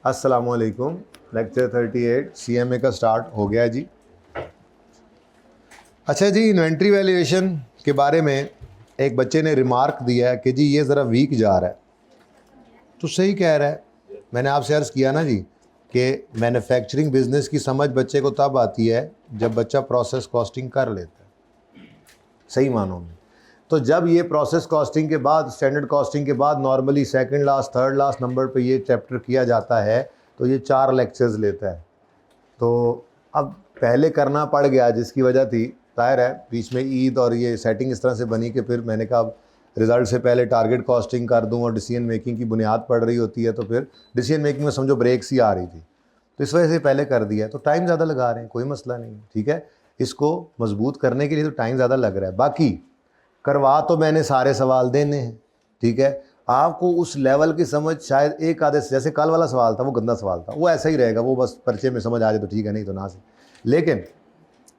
अस्सलामुअलैकुम। Lecture 38 CMA का start हो गया जी। अच्छा जी, इन्वेंट्री वैल्यूएशन के बारे में एक बच्चे ने रिमार्क दिया है कि जी ये ज़रा वीक जा रहा है। तो सही कह रहा है। मैंने आपसे अर्ज़ किया ना जी कि मैन्युफैक्चरिंग बिजनेस की समझ बच्चे को तब आती है जब बच्चा प्रोसेस कॉस्टिंग कर लेता है सही मानों में। तो जब ये प्रोसेस कॉस्टिंग के बाद, स्टैंडर्ड कॉस्टिंग के बाद normally second last third last number पे ये चैप्टर किया जाता है तो ये 4 लेक्चर्स लेता है। तो अब पहले करना पड़ गया जिसकी वजह थी, जाहिर है बीच में ईद और ये सेटिंग इस तरह से बनी कि फिर मैंने कहा रिज़ल्ट से पहले टारगेट कॉस्टिंग कर दूं और डिसीजन मेकिंग की बुनियाद पड़ रही होती है तो फिर डिसीजन मेकिंग में समझो ब्रेक्स ही आ रही थी, तो इस वजह से पहले कर दिया। तो टाइम ज़्यादा लगा रहे हैं, कोई मसला नहीं, ठीक है। इसको मजबूत करने के लिए तो टाइम ज़्यादा लग रहा है, बाकी करवा तो मैंने सारे सवाल देने हैं, ठीक है। आपको उस लेवल की समझ शायद एक आधे, जैसे कल वाला सवाल था वो गंदा सवाल था, वो ऐसा ही रहेगा, वो बस पर्चे में समझ आ जाए तो ठीक है, नहीं तो ना से। लेकिन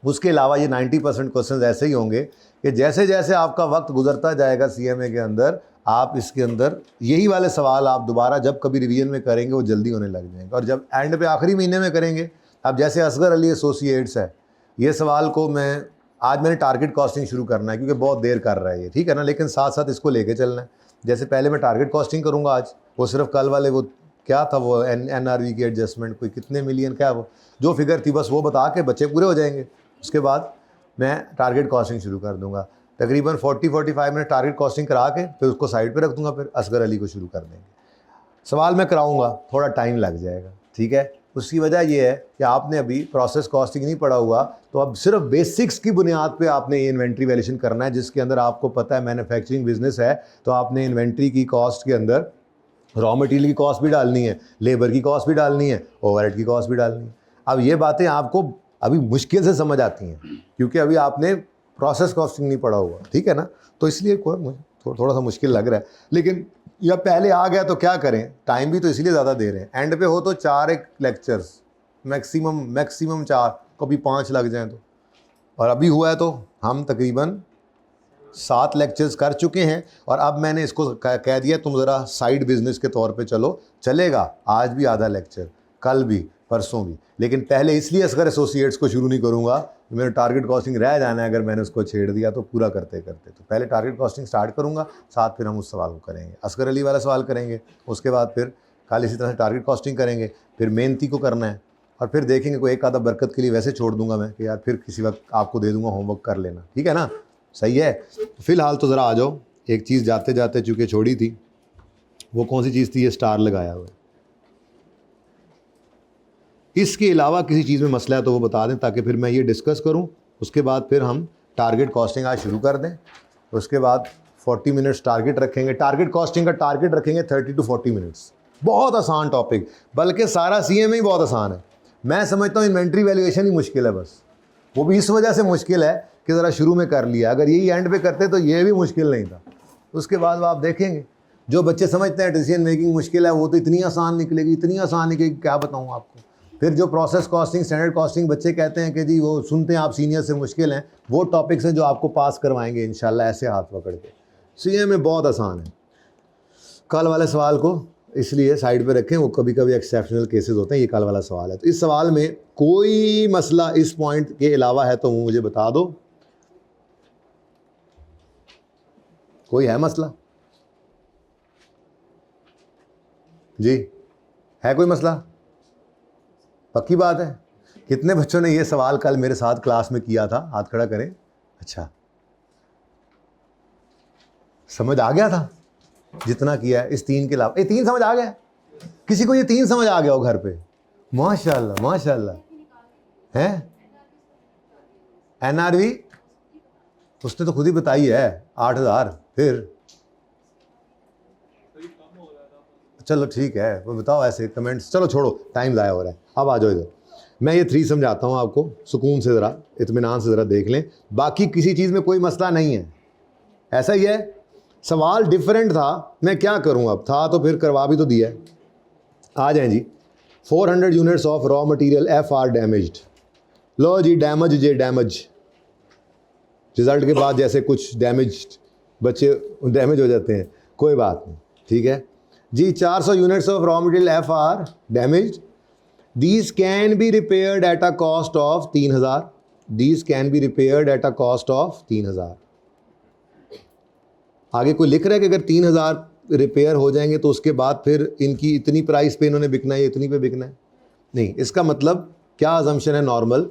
उसके अलावा ये 90% क्वेश्चन ऐसे ही होंगे कि जैसे जैसे आपका वक्त गुजरता जाएगा CMA के अंदर, आप इसके अंदर यही वाले सवाल आप दोबारा जब कभी रिवीजन में करेंगे वो जल्दी होने लग जाएंगे। और जब एंड पे आखिरी महीने में करेंगे, अब जैसे असगर अली एसोसिएट्स है, ये सवाल को आज मैंने टारगेट कॉस्टिंग शुरू करना है क्योंकि बहुत देर कर रहा है ये, ठीक है ना, लेकिन साथ साथ इसको लेके चलना है। जैसे पहले मैं टारगेट कॉस्टिंग करूँगा आज, वो सिर्फ कल वाले वो क्या था, वो NRV की एडजस्टमेंट कोई कितने मिलियन क्या वो जो फिगर थी बस वो बता के बच्चे पूरे हो जाएंगे। उसके बाद मैं टारगेट कॉस्टिंग शुरू कर दूंगा, तकरीबन 40-45 मिनट टारगेट कॉस्टिंग करा के फिर उसको साइड पे रख दूंगा, फिर असगर अली को शुरू कर देंगे। सवाल मैं कराऊंगा, थोड़ा टाइम लग जाएगा, ठीक है। उसकी वजह यह है कि आपने अभी प्रोसेस कॉस्टिंग नहीं पढ़ा हुआ, तो अब सिर्फ बेसिक्स की बुनियाद पे आपने ये इन्वेंट्री वैल्यूएशन करना है, जिसके अंदर आपको पता है मैन्युफैक्चरिंग बिजनेस है तो आपने इन्वेंट्री की कॉस्ट के अंदर रॉ मटेरियल की कॉस्ट भी डालनी है, लेबर की कॉस्ट भी डालनी है, ओवरहेड की कॉस्ट भी डालनी है। अब ये बातें आपको अभी मुश्किल से समझ आती हैं क्योंकि अभी आपने प्रोसेस कॉस्टिंग नहीं पढ़ा हुआ, ठीक है ना, तो इसलिए थोड़ा सा मुश्किल लग रहा है। लेकिन या पहले आ गया तो क्या करें, टाइम भी तो इसलिए ज़्यादा दे रहे हैं। एंड पे हो तो 4 एक लेक्चर्स मैक्सिमम 4, कभी 5 लग जाएं तो। और अभी हुआ है तो हम तकरीबन 7 लेक्चर्स कर चुके हैं और अब मैंने इसको कह दिया तुम ज़रा साइड बिजनेस के तौर पे चलो, चलेगा आज भी आधा लेक्चर, कल भी, परसों भी, लेकिन पहले इसलिए असगर एसोसिएट्स को शुरू नहीं करूँगा, मेरा टारगेट कॉस्टिंग रह जाना है अगर मैंने उसको छेड़ दिया तो पूरा करते करते। तो पहले टारगेट कॉस्टिंग स्टार्ट करूँगा, साथ फिर हम उस सवाल को करेंगे, असगर अली वाला सवाल करेंगे, उसके बाद फिर कल इसी तरह से टारगेट कॉस्टिंग करेंगे, फिर मेहनती को करना है और फिर देखेंगे कोई एक आधा बरकत के लिए वैसे छोड़ दूंगा मैं कि यार फिर किसी वक्त आपको दे दूंगा होमवर्क कर लेना, ठीक है ना, सही है। फिलहाल तो ज़रा आ जाओ, एक चीज़ जाते जाते चूँकि छोड़ी थी, वो कौन सी चीज़ थी, ये स्टार लगाया हुआ है। इसके अलावा किसी चीज़ में मसला है तो वो बता दें ताकि फिर मैं ये डिस्कस करूं, उसके बाद फिर हम टारगेट कॉस्टिंग आज शुरू कर दें। उसके बाद 40 मिनट्स टारगेट रखेंगे, टारगेट कॉस्टिंग का टारगेट रखेंगे 30 to 40 मिनट्स। बहुत आसान टॉपिक, बल्कि सारा CMA ही बहुत आसान है। मैं समझता हूँ इन्वेंट्री वैल्यूएशन ही मुश्किल है, बस वो भी इस वजह से मुश्किल है कि ज़रा शुरू में कर लिया, अगर यही एंड पे करते तो ये भी मुश्किल नहीं था। उसके बाद आप देखेंगे जो बच्चे समझते हैं डिसीजन मेकिंग मुश्किल है वो तो इतनी आसान निकलेगी, इतनी आसान निकलेगी, क्या बताऊँ आपको। फिर जो प्रोसेस कॉस्टिंग, स्टैंडर्ड कॉस्टिंग बच्चे कहते हैं कि जी वो सुनते हैं आप सीनियर से मुश्किल हैं, वो टॉपिक्स हैं जो आपको पास करवाएंगे इंशाल्लाह ऐसे हाथ पकड़ के। CMA बहुत आसान है। कल वाले सवाल को इसलिए साइड पे रखें, वो कभी कभी एक्सेप्शनल केसेस होते हैं, ये कल वाला सवाल है। तो इस सवाल में कोई मसला इस पॉइंट के अलावा है तो मुझे बता दो, कोई है मसला जी, है कोई मसला? पक्की बात है। कितने बच्चों ने ये सवाल कल मेरे साथ क्लास में किया था, हाथ खड़ा करें। अच्छा, समझ आ गया था जितना किया है, इस 3 के अलावा। ये 3 समझ आ गया? किसी को ये 3 समझ आ गया हो घर पे? माशाल्लाह माशाल्लाह। है NRV उसने तो खुद ही बताई है 8000। फिर चलो ठीक है, वो बताओ ऐसे कमेंट्स, चलो छोड़ो, टाइम ज़ाया हो रहा है। अब आ जाओ इधर, मैं ये 3 समझाता हूँ आपको, सुकून से ज़रा इत्मीनान से ज़रा देख लें, बाकी किसी चीज़ में कोई मसला नहीं है। ऐसा ही है, सवाल डिफरेंट था, मैं क्या करूँ, अब था तो फिर करवा भी तो दिया है। आ जाएं जी। 400 units of raw material FR damaged. लो जी, डैमेज रिजल्ट के बाद जैसे कुछ डैमेज बच्चे डैमेज हो जाते हैं, कोई बात नहीं, ठीक है। जी 400 units of raw material F R damaged, these can be repaired at a cost of 3000, these can be repaired at a cost of 3000। आगे कोई लिख रहा है कि अगर 3000 रिपेयर हो जाएंगे तो उसके बाद फिर इनकी इतनी प्राइस पे इन्होंने बिकना है, इतनी पे बिकना है? नहीं, इसका मतलब क्या अजम्पशन है नॉर्मल,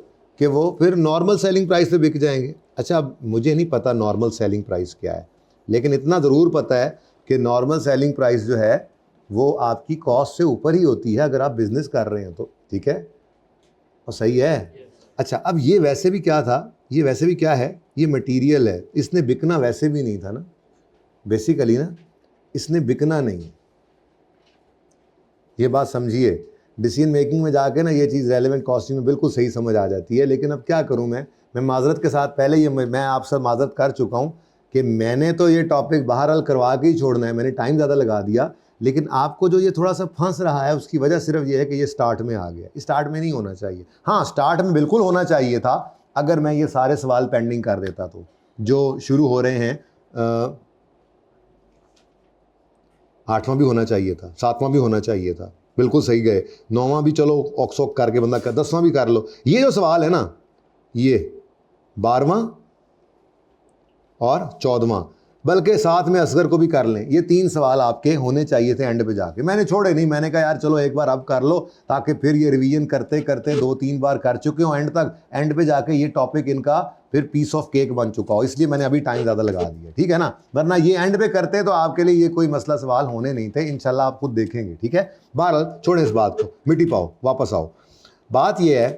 कि वो फिर नॉर्मल सेलिंग प्राइस पे बिक जाएंगे। अच्छा, अब मुझे नहीं पता नॉर्मल सेलिंग प्राइस क्या है, लेकिन इतना ज़रूर पता है कि नॉर्मल सेलिंग प्राइस जो है वो आपकी कॉस्ट से ऊपर ही होती है अगर आप बिज़नेस कर रहे हैं तो, ठीक है और सही है। अच्छा, अब ये वैसे भी क्या था, ये वैसे भी क्या है, ये मटीरियल है, इसने बिकना वैसे भी नहीं था ना, बेसिकली ना इसने बिकना नहीं। ये बात समझिए, डिसीजन मेकिंग में जाके ना ये चीज़ रेलेवेंट कॉस्टिंग में बिल्कुल सही समझ आ जाती है। लेकिन अब क्या करूं मैं माजरत के साथ पहले ये मैं आपसे माजरत कर चुका हूं कि मैंने तो ये टॉपिक बहरहाल करवा के ही छोड़ना है, मैंने टाइम ज़्यादा लगा दिया। लेकिन आपको जो ये थोड़ा सा फंस रहा है उसकी वजह सिर्फ ये है कि ये स्टार्ट में आ गया, स्टार्ट में नहीं होना चाहिए। हाँ, स्टार्ट में बिल्कुल होना चाहिए था अगर मैं ये सारे सवाल पेंडिंग कर देता तो, जो शुरू हो रहे हैं। 8वां भी होना चाहिए था, 7वां भी होना चाहिए था, बिल्कुल सही गए। 9वां भी चलो ऑक्सोक करके बंदा कर, 10वां भी कर लो। ये जो सवाल है ना, ये 12वां और 14वां, बल्कि साथ में असगर को भी कर लें, ये 3 सवाल आपके होने चाहिए थे एंड पे जाके। मैंने छोड़े नहीं, मैंने कहा यार चलो एक बार अब कर लो, ताकि फिर ये रिवीजन करते करते 2-3 बार कर चुके हो एंड तक, एंड पे जाके ये टॉपिक इनका फिर पीस ऑफ केक बन चुका हो, इसलिए मैंने अभी टाइम ज़्यादा लगा दिया, ठीक है ना। वरना ये एंड पे करते तो आपके लिए ये कोई मसला सवाल होने नहीं थे, इंशाल्लाह आप खुद देखेंगे, ठीक है। बहरहाल छोड़ें इस बात को, मिटी पाओ, वापस आओ। बात ये है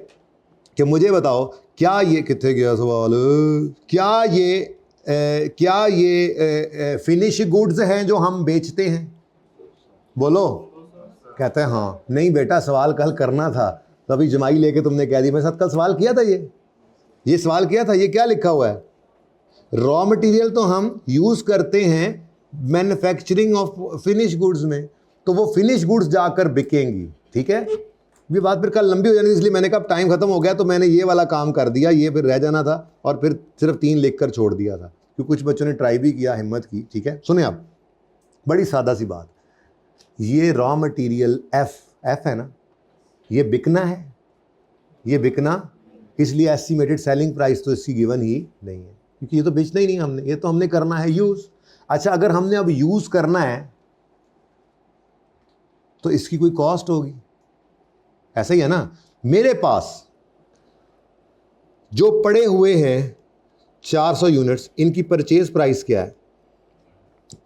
कि मुझे बताओ, क्या ये कितने गया सवाल, क्या ये फिनिश गुड्स हैं जो हम बेचते हैं? बोलो। कहते हैं हाँ। नहीं बेटा, सवाल कल करना था, तो अभी जमाई लेके तुमने कह दी। मेरे साथ कल सवाल किया था, ये सवाल किया था। ये क्या लिखा हुआ है? रॉ मटेरियल तो हम यूज़ करते हैं मैन्युफैक्चरिंग ऑफ फिनिश गुड्स में, तो वो फिनिश गुड्स जाकर बिकेंगी, ठीक है। ये बात फिर कल लंबी हो जानी, इसलिए मैंने कहा टाइम खत्म हो गया तो मैंने ये वाला काम कर दिया, ये फिर रह जाना था और फिर सिर्फ 3 लिख कर छोड़ दिया था, क्योंकि कुछ बच्चों ने ट्राई भी किया, हिम्मत की, ठीक है। सुने आप, बड़ी सादा सी बात, ये रॉ मटेरियल एफ है ना, ये बिकना है, ये बिकना, इसलिए एस्टिमेटेड सेलिंग प्राइस तो इसकी गिवन ही नहीं है, क्योंकि ये तो बेचना ही नहीं हमने, ये तो हमने करना है यूज़। अच्छा, अगर हमने अब यूज़ करना है तो इसकी कोई कॉस्ट होगी, ऐसा ही है ना। मेरे पास जो पड़े हुए हैं 400 यूनिट्स, इनकी परचेज प्राइस क्या है?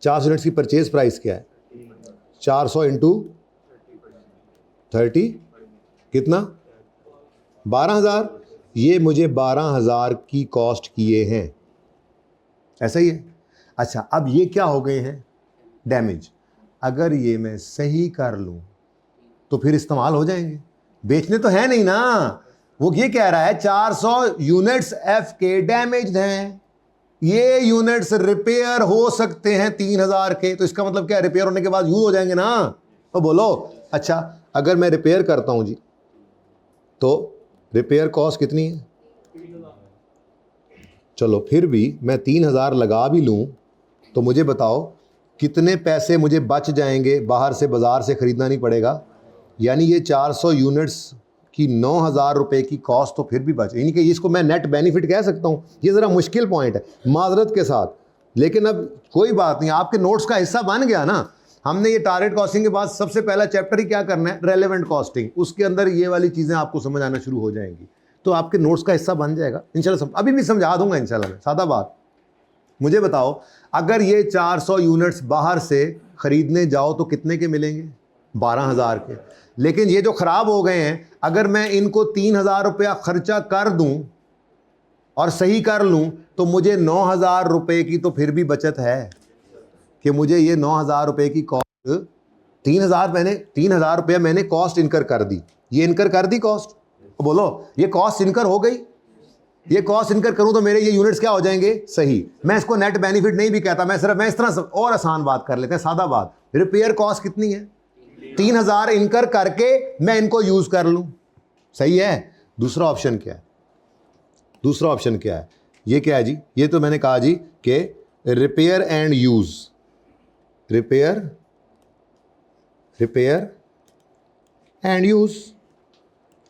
400 यूनिट्स की परचेज प्राइस क्या है? 400 इंटू 30 कितना? 12,000। ये मुझे 12,000 की कॉस्ट किए हैं, ऐसा ही है। अच्छा, अब ये क्या हो गए हैं? डैमेज। अगर ये मैं सही कर लूं तो फिर इस्तेमाल हो जाएंगे, बेचने तो है नहीं ना। वो ये कह रहा है 400 यूनिट्स एफ के डैमेज्ड हैं, ये यूनिट्स रिपेयर हो सकते हैं 3,000 के, तो इसका मतलब क्या, रिपेयर होने के बाद यूज हो जाएंगे ना, तो बोलो। अच्छा, अगर मैं रिपेयर करता हूं जी, तो रिपेयर कॉस्ट कितनी है? चलो फिर भी मैं 3,000 लगा भी लूं तो मुझे बताओ कितने पैसे मुझे बच जाएंगे, बाहर से बाजार से ख़रीदना नहीं पड़ेगा। यानी ये 400 यूनिट्स की 9,000 रुपये की कॉस्ट तो फिर भी बच, यानी कि इसको मैं नेट बेनिफिट कह सकता हूँ। ये ज़रा मुश्किल पॉइंट है माजरत के साथ, लेकिन अब कोई बात नहीं, आपके नोट्स का हिस्सा बन गया ना। हमने ये टारगेट कॉस्टिंग के बाद सबसे पहला चैप्टर ही क्या करना है? Relevant costing. उसके अंदर ये वाली चीज़ें आपको समझ आना शुरू हो जाएंगी, तो आपके नोट्स का हिस्सा बन जाएगा इंशाल्लाह। अभी भी समझा दूंगा इंशाल्लाह मैं। सादा बात, मुझे बताओ, अगर ये 400 यूनिट्स बाहर से ख़रीदने जाओ तो कितने के मिलेंगे? 12,000 के। लेकिन ये जो ख़राब हो गए हैं, अगर मैं इनको 3,000 रुपया ख़र्चा कर दूं और सही कर लूं तो मुझे 9,000 रुपये की तो फिर भी बचत है, कि मुझे ये 9,000 रुपये की कॉस्ट, 3,000 रुपया मैंने कॉस्ट इनकर कर दी, ये इनकर कर दी कॉस्ट, तो बोलो ये कॉस्ट इनकर हो गई। ये कॉस्ट इनकर करूं तो मेरे ये यूनिट्स क्या हो जाएंगे? सही। मैं इसको नेट बेनिफिट नहीं भी कहता, मैं इस तरह और आसान बात कर लेते हैं, सादा बात। रिपेयर कॉस्ट कितनी है? 3,000 इनकर करके मैं इनको यूज कर लूं, सही है। दूसरा ऑप्शन क्या है? दूसरा ऑप्शन क्या है? ये क्या है जी? ये तो मैंने कहा जी कि repair and use, repair repair and use.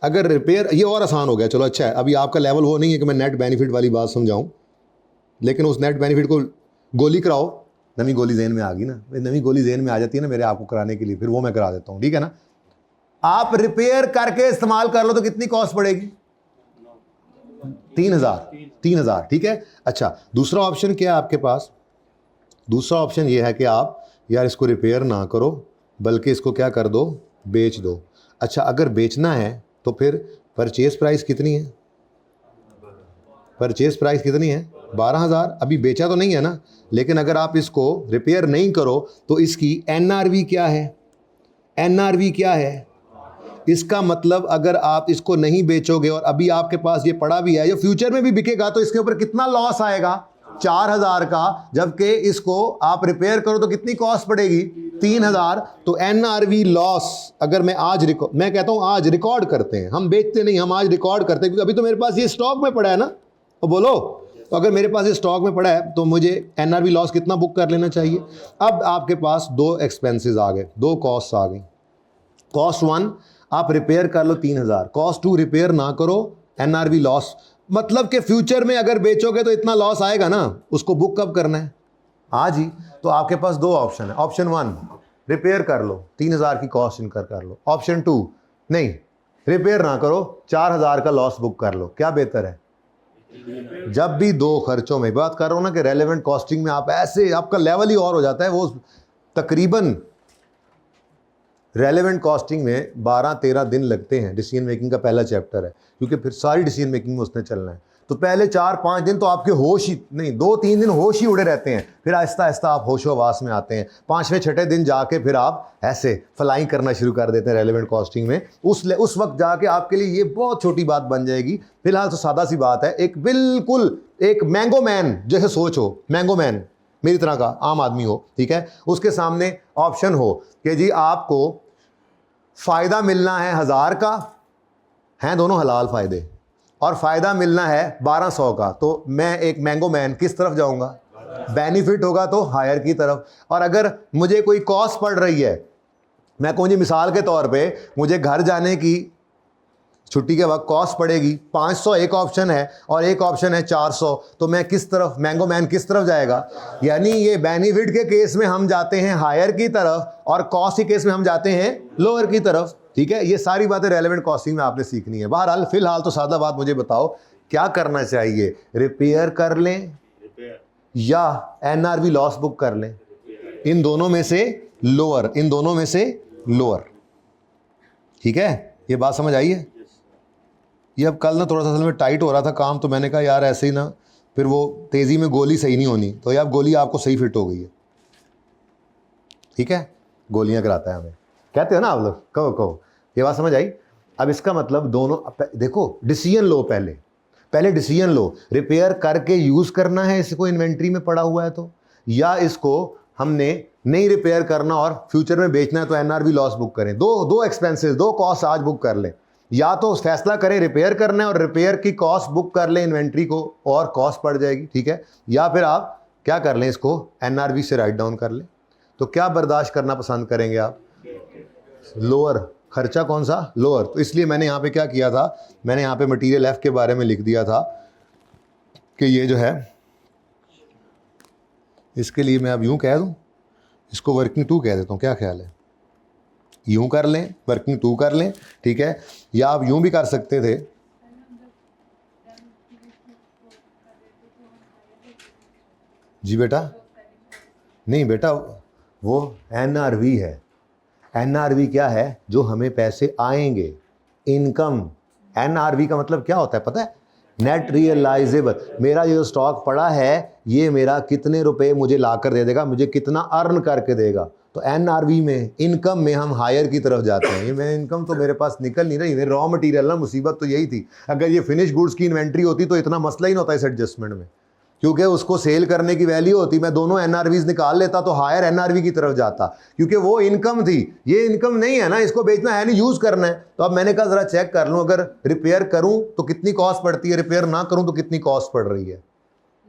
अगर रिपेयर, ये और आसान हो गया, चलो अच्छा है, अभी आपका लेवल वो नहीं है कि मैं नेट बेनिफिट वाली बात समझाऊं, लेकिन उस नेट बेनिफिट को गोली कराओ, नवी गोली जहन में आ गई ना, नवी गोली जहन में आ जाती है ना मेरे आपको कराने के लिए, फिर वो मैं करा देता हूँ, ठीक है ना। आप रिपेयर करके इस्तेमाल कर लो तो कितनी कॉस्ट पड़ेगी? 3,000, ठीक है। अच्छा, दूसरा ऑप्शन क्या है आपके पास? दूसरा ऑप्शन ये है कि आप यार इसको रिपेयर ना करो, बल्कि इसको क्या कर दो, बेच दो। अच्छा, अगर बेचना है तो फिर परचेज प्राइस कितनी है? परचेज प्राइस कितनी है? 12,000। अभी बेचा तो नहीं है ना, लेकिन अगर आप इसको रिपेयर नहीं करो तो इसकी एनआरवी क्या है? एनआरवी क्या है? इसका मतलब अगर आप इसको नहीं बेचोगे और अभी आपके पास ये पड़ा भी है, जो फ्यूचर में भी बिकेगा, तो इसके ऊपर कितना लॉस आएगा? 4,000 का। जबकि इसको आप रिपेयर करो तो कितनी कॉस्ट पड़ेगी? 3,000। तो एनआरवी लॉस अगर मैं आज मैं कहता हूं आज रिकॉर्ड करते हैं, हम बेचते नहीं, हम आज रिकॉर्ड करते हैं, क्योंकि अभी तो मेरे पास ये स्टॉक में पड़ा है ना। तो बोलो, तो अगर मेरे पास ये स्टॉक में पड़ा है तो मुझे एनआरवी लॉस कितना बुक कर लेना चाहिए? अब आपके पास दो एक्सपेंसेस आ गए, दो कॉस्ट आ गई। कॉस्ट 1 आप रिपेयर कर लो 3,000, कॉस्ट 2 रिपेयर ना करो, एनआरवी लॉस। मतलब कि फ्यूचर में अगर बेचोगे तो इतना लॉस आएगा ना, उसको बुक कब करना है? आज ही। तो आपके पास दो ऑप्शन है। ऑप्शन 1 रिपेयर कर लो, 3,000 की कॉस्ट इनकर कर लो। ऑप्शन 2 नहीं, रिपेयर ना करो, 4,000 का लॉस बुक कर लो। क्या बेहतर है? जब भी दो खर्चों में बात कर रहा हूं ना कि रेलेवेंट कॉस्टिंग में आप ऐसे, आपका लेवल ही और हो जाता है। वो तकरीबन रेलेवेंट कॉस्टिंग में 12-13 दिन लगते हैं, डिसीजन मेकिंग का पहला चैप्टर है, क्योंकि फिर सारी डिसीजन मेकिंग में उसने चलना है। तो पहले 4-5 दिन तो आपके होश ही नहीं, 2-3 दिन होश ही उड़े रहते हैं, फिर आहिस्ता आहिस्ता आप होशोवास में आते हैं। 5वें-6ठे दिन जाके फिर आप ऐसे फ्लाइंग करना शुरू कर देते हैं रेलेवेंट कॉस्टिंग में। उस वक्त जाके आपके लिए ये बहुत छोटी बात बन जाएगी। फिलहाल तो सादा सी बात है, एक बिल्कुल एक मैंगो मैन जैसे सोच हो, मैंगो मैन मेरी तरह का आम आदमी हो, ठीक है, उसके सामने ऑप्शन हो कि जी आपको फ़ायदा मिलना है 1,000 का, हैं दोनों हलाल फ़ायदे, और फ़ायदा मिलना है 1,200 का, तो मैं एक मैंगो मैन किस तरफ जाऊंगा? बेनिफिट होगा तो हायर की तरफ। और अगर मुझे कोई कॉस्ट पड़ रही है, मैं कहूँ जी मिसाल के तौर पे मुझे घर जाने की छुट्टी के वक्त कॉस्ट पड़ेगी 500, एक ऑप्शन है, और एक ऑप्शन है 400, तो मैं किस तरफ, मैंगो मैन किस तरफ जाएगा? यानी ये बेनिफिट के केस में हम जाते हैं हायर की तरफ, और कॉस्ट के केस में हम जाते हैं लोअर की तरफ, ठीक है। ये सारी बातें रेलेवेंट कॉस्टिंग में आपने सीखनी है। बहरहाल फिलहाल तो सादा बात मुझे बताओ, क्या करना चाहिए? रिपेयर कर लें या एनआरवी लॉस बुक कर लें? इन दोनों में से लोअर, इन दोनों में से लोअर, ठीक है। ये बात समझ आई है? ये अब कल ना थोड़ा सा असल में टाइट हो रहा था काम, तो मैंने कहा यार ऐसे ही ना फिर वो तेज़ी में गोली सही नहीं होनी, तो यार गोली आपको सही फिट हो गई है, ठीक है। गोलियां कराता है हमें, कहते हो ना आप लोग, कहो कहो। ये बात समझ आई? अब इसका मतलब दोनों देखो, डिसीजन लो, पहले डिसीजन लो, रिपेयर करके यूज़ करना है इसको इन्वेंट्री में पड़ा हुआ है तो, या इसको हमने नहीं रिपेयर करना और फ्यूचर में बेचना है तो एनआरवी लॉस बुक करें। दो एक्सपेंसेस, दो कॉस्ट आज बुक कर लें। या तो फैसला करें रिपेयर करना है और रिपेयर की कॉस्ट बुक कर लें इन्वेंट्री को, और कॉस्ट पड़ जाएगी, ठीक है। या फिर आप क्या कर लें, इसको एनआरवी से राइट डाउन कर लें। तो क्या बर्दाश्त करना पसंद करेंगे आप? लोअर। खर्चा कौन सा? लोअर। तो इसलिए मैंने यहाँ पे क्या किया था, मैंने यहाँ पे मटेरियल एफ के बारे में लिख दिया था कि ये जो है, इसके लिए मैं अब यूँ कह दूँ, इसको वर्किंग 2 कह देता हूँ, क्या ख्याल है? यूँ कर लें, वर्किंग 2 कर लें, ठीक है। या आप यूँ भी कर सकते थे, जी बेटा, नहीं बेटा, वो एनआरवी है। एनआरवी क्या है? जो हमें पैसे आएंगे, इनकम। एनआरवी का मतलब क्या होता है पता है? Net realizable. मेरा जो स्टॉक पड़ा है ये मेरा कितने रुपए मुझे ला कर दे देगा, मुझे कितना अर्न करके देगा। तो एनआरवी में, इनकम में हम हायर की तरफ जाते हैं। ये मैं इनकम तो मेरे पास निकल नहीं रही, मेरे रॉ मटेरियल ना, मुसीबत तो यही थी। अगर ये फिनिश गुड्स की इन्वेंट्री होती तो इतना मसला ही नहीं होता इस एडजस्टमेंट में, क्योंकि उसको सेल करने की वैल्यू होती। मैं दोनों एनआरवीज निकाल लेता तो हायर एनआरवी की तरफ जाता, क्योंकि वो इनकम थी। ये इनकम नहीं है ना, इसको बेचना है नहीं, यूज़ करना है। तो अब मैंने कहा ज़रा चेक कर लूँ, अगर रिपेयर करूँ तो कितनी कॉस्ट पड़ती है, रिपेयर ना करूँ तो कितनी कॉस्ट पड़ रही है।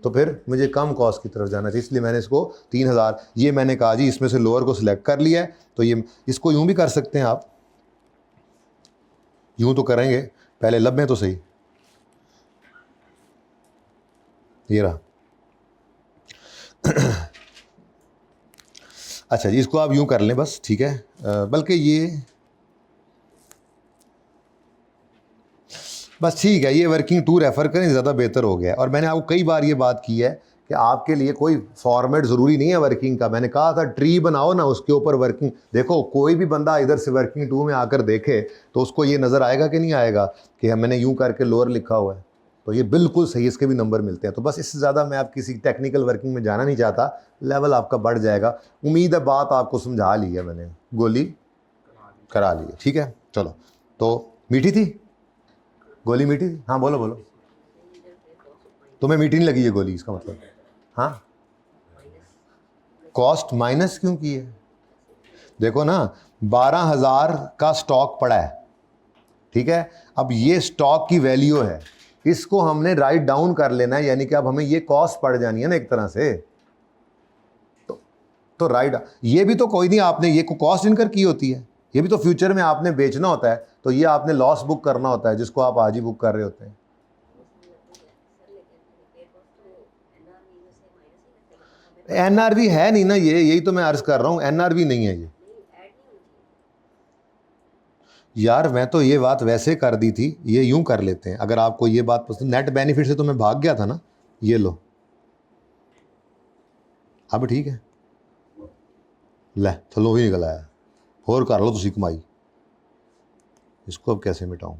तो फिर मुझे कम कॉस्ट की तरफ जाना चाहिए, इसलिए मैंने इसको 3000 ये मैंने कहा जी इसमें से लोअर को सिलेक्ट कर लिया है। तो ये इसको यूँ भी कर सकते हैं आप, यूँ तो करेंगे, पहले लब में तो सही, ये रहा। अच्छा जी, इसको आप यूँ कर लें बस, ठीक है। बल्कि ये बस ठीक है, ये वर्किंग टू रेफ़र करें, ज़्यादा बेहतर हो गया। और मैंने आपको कई बार ये बात की है कि आपके लिए कोई फॉर्मेट ज़रूरी नहीं है वर्किंग का। मैंने कहा था ट्री बनाओ ना, उसके ऊपर वर्किंग, देखो कोई भी बंदा इधर से वर्किंग टू में आकर देखे तो उसको ये नज़र आएगा कि नहीं आएगा कि मैंने यूँ करके लोअर लिखा हुआ है। तो ये बिल्कुल सही, इसके भी नंबर मिलते हैं। तो बस इससे ज़्यादा मैं आप किसी टेक्निकल वर्किंग में जाना नहीं चाहता, लेवल आपका बढ़ जाएगा। उम्मीद है बात आपको समझा ली है, मैंने गोली करा ली है, ठीक है। चलो, तो मीठी थी गोली, मीठी थी, हाँ बोलो बोलो। तुम्हें मीठी नहीं लगी है गोली, इसका मतलब? हाँ, कॉस्ट माइनस क्यों की है? देखो ना, 12,000 का स्टॉक पड़ा है, ठीक है। अब ये स्टॉक की वैल्यू है, इसको हमने राइट डाउन कर लेना है, यानी कि अब हमें ये कॉस्ट पड़ जानी है ना एक तरह से। तो राइट, ये भी तो कोई नहीं, आपने ये कॉस्ट इनकर की होती है, ये भी तो फ्यूचर में आपने बेचना होता है, तो ये आपने लॉस बुक करना होता है, जिसको आप आज ही बुक कर रहे होते हैं। एनआरवी है नहीं ना ये, यही तो मैं अर्ज कर रहा हूँ, एनआरवी नहीं है ये यार। मैं तो ये बात वैसे कर दी थी, ये यूं कर लेते हैं, अगर आपको ये बात पसंद। नेट बेनिफिट से तो मैं भाग गया था ना, ये लो, अब ठीक है, ले थलो ही निकल आया। और कर लो तुसी कमाई, इसको अब कैसे मिटाऊं?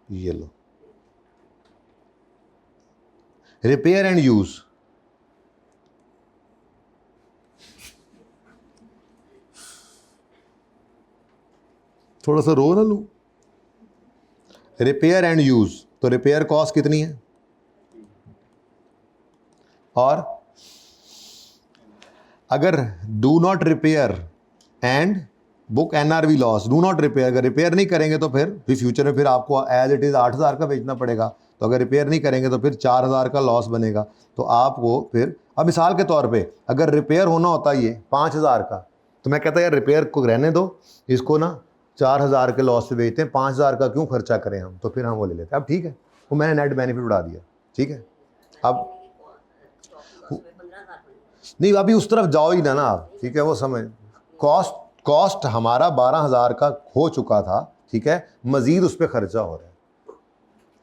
ये लो, रिपेयर एंड यूज, थोड़ा सा रो ना लूं। रिपेयर एंड यूज, तो रिपेयर कॉस्ट कितनी है? और अगर do not repair and book NRV loss, do not repair, अगर रिपेयर नहीं करेंगे तो फिर भी फ्यूचर में फिर आपको एज इट इज़ 8,000 का बेचना पड़ेगा। तो अगर रिपेयर नहीं करेंगे तो फिर 4,000 का लॉस बनेगा। तो आपको फिर, अब मिसाल के तौर पे अगर रिपेयर होना होता ये 5,000 का, तो मैं कहता यार रिपेयर को रहने दो, इसको ना 4,000 के लॉस पे बेचते हैं, 5,000 का क्यों खर्चा करें हम, तो फिर हम वो ले लेते हैं। अब ठीक है, वो मैंने नेट बेनिफिट उड़ा दिया, ठीक है। अब नहीं, अभी उस तरफ जाओ ही ना आप, ठीक है, वो समझ। कॉस्ट हमारा 12,000 का हो चुका था, ठीक है, मजीद उस पर खर्चा हो रहा है,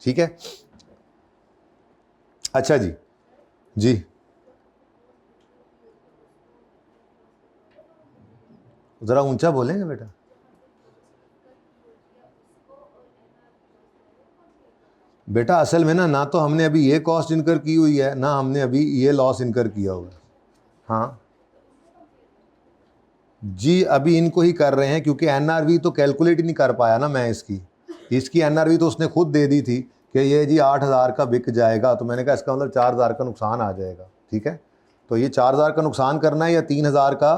ठीक है। अच्छा जी, जी ज़रा ऊंचा बोलेंगे बेटा? बेटा असल में ना तो हमने अभी ये कॉस्ट इनकर की हुई है, ना हमने अभी ये लॉस इनकर किया हुआ है। हाँ जी, अभी इनको ही कर रहे हैं, क्योंकि एनआरवी तो कैलकुलेट ही नहीं कर पाया ना मैं इसकी एनआरवी तो उसने खुद दे दी थी कि ये जी 8,000 का बिक जाएगा। तो मैंने कहा इसका मतलब 4,000 का नुकसान आ जाएगा, ठीक है। तो ये 4,000 का नुकसान करना है या 3,000 का?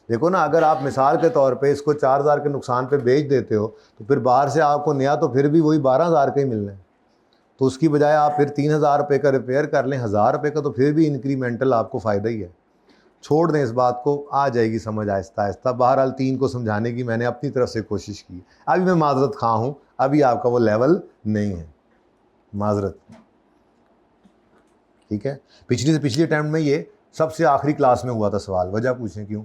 देखो ना, अगर आप मिसाल के तौर पे इसको 4,000 के नुकसान पे बेच देते हो तो फिर बाहर से आपको नया तो फिर भी वही 12,000 का ही मिलना है। तो उसकी बजाय आप फिर 3,000 रुपये का रिपेयर कर लें, 1,000 रुपये का, तो फिर भी इंक्रीमेंटल आपको फ़ायदा ही है। छोड़ दें इस बात को, आ जाएगी समझ आहिस्ता आहिस्ता। बहरहाल 3 को समझाने की मैंने अपनी तरफ से कोशिश की। अभी मैं माजरत खा हूँ, अभी आपका वो लेवल नहीं है, माजरत, ठीक है। पिछली से पिछली अटैम्प्ट में ये सबसे आखिरी क्लास में हुआ था सवाल, वजह पूछें क्यों?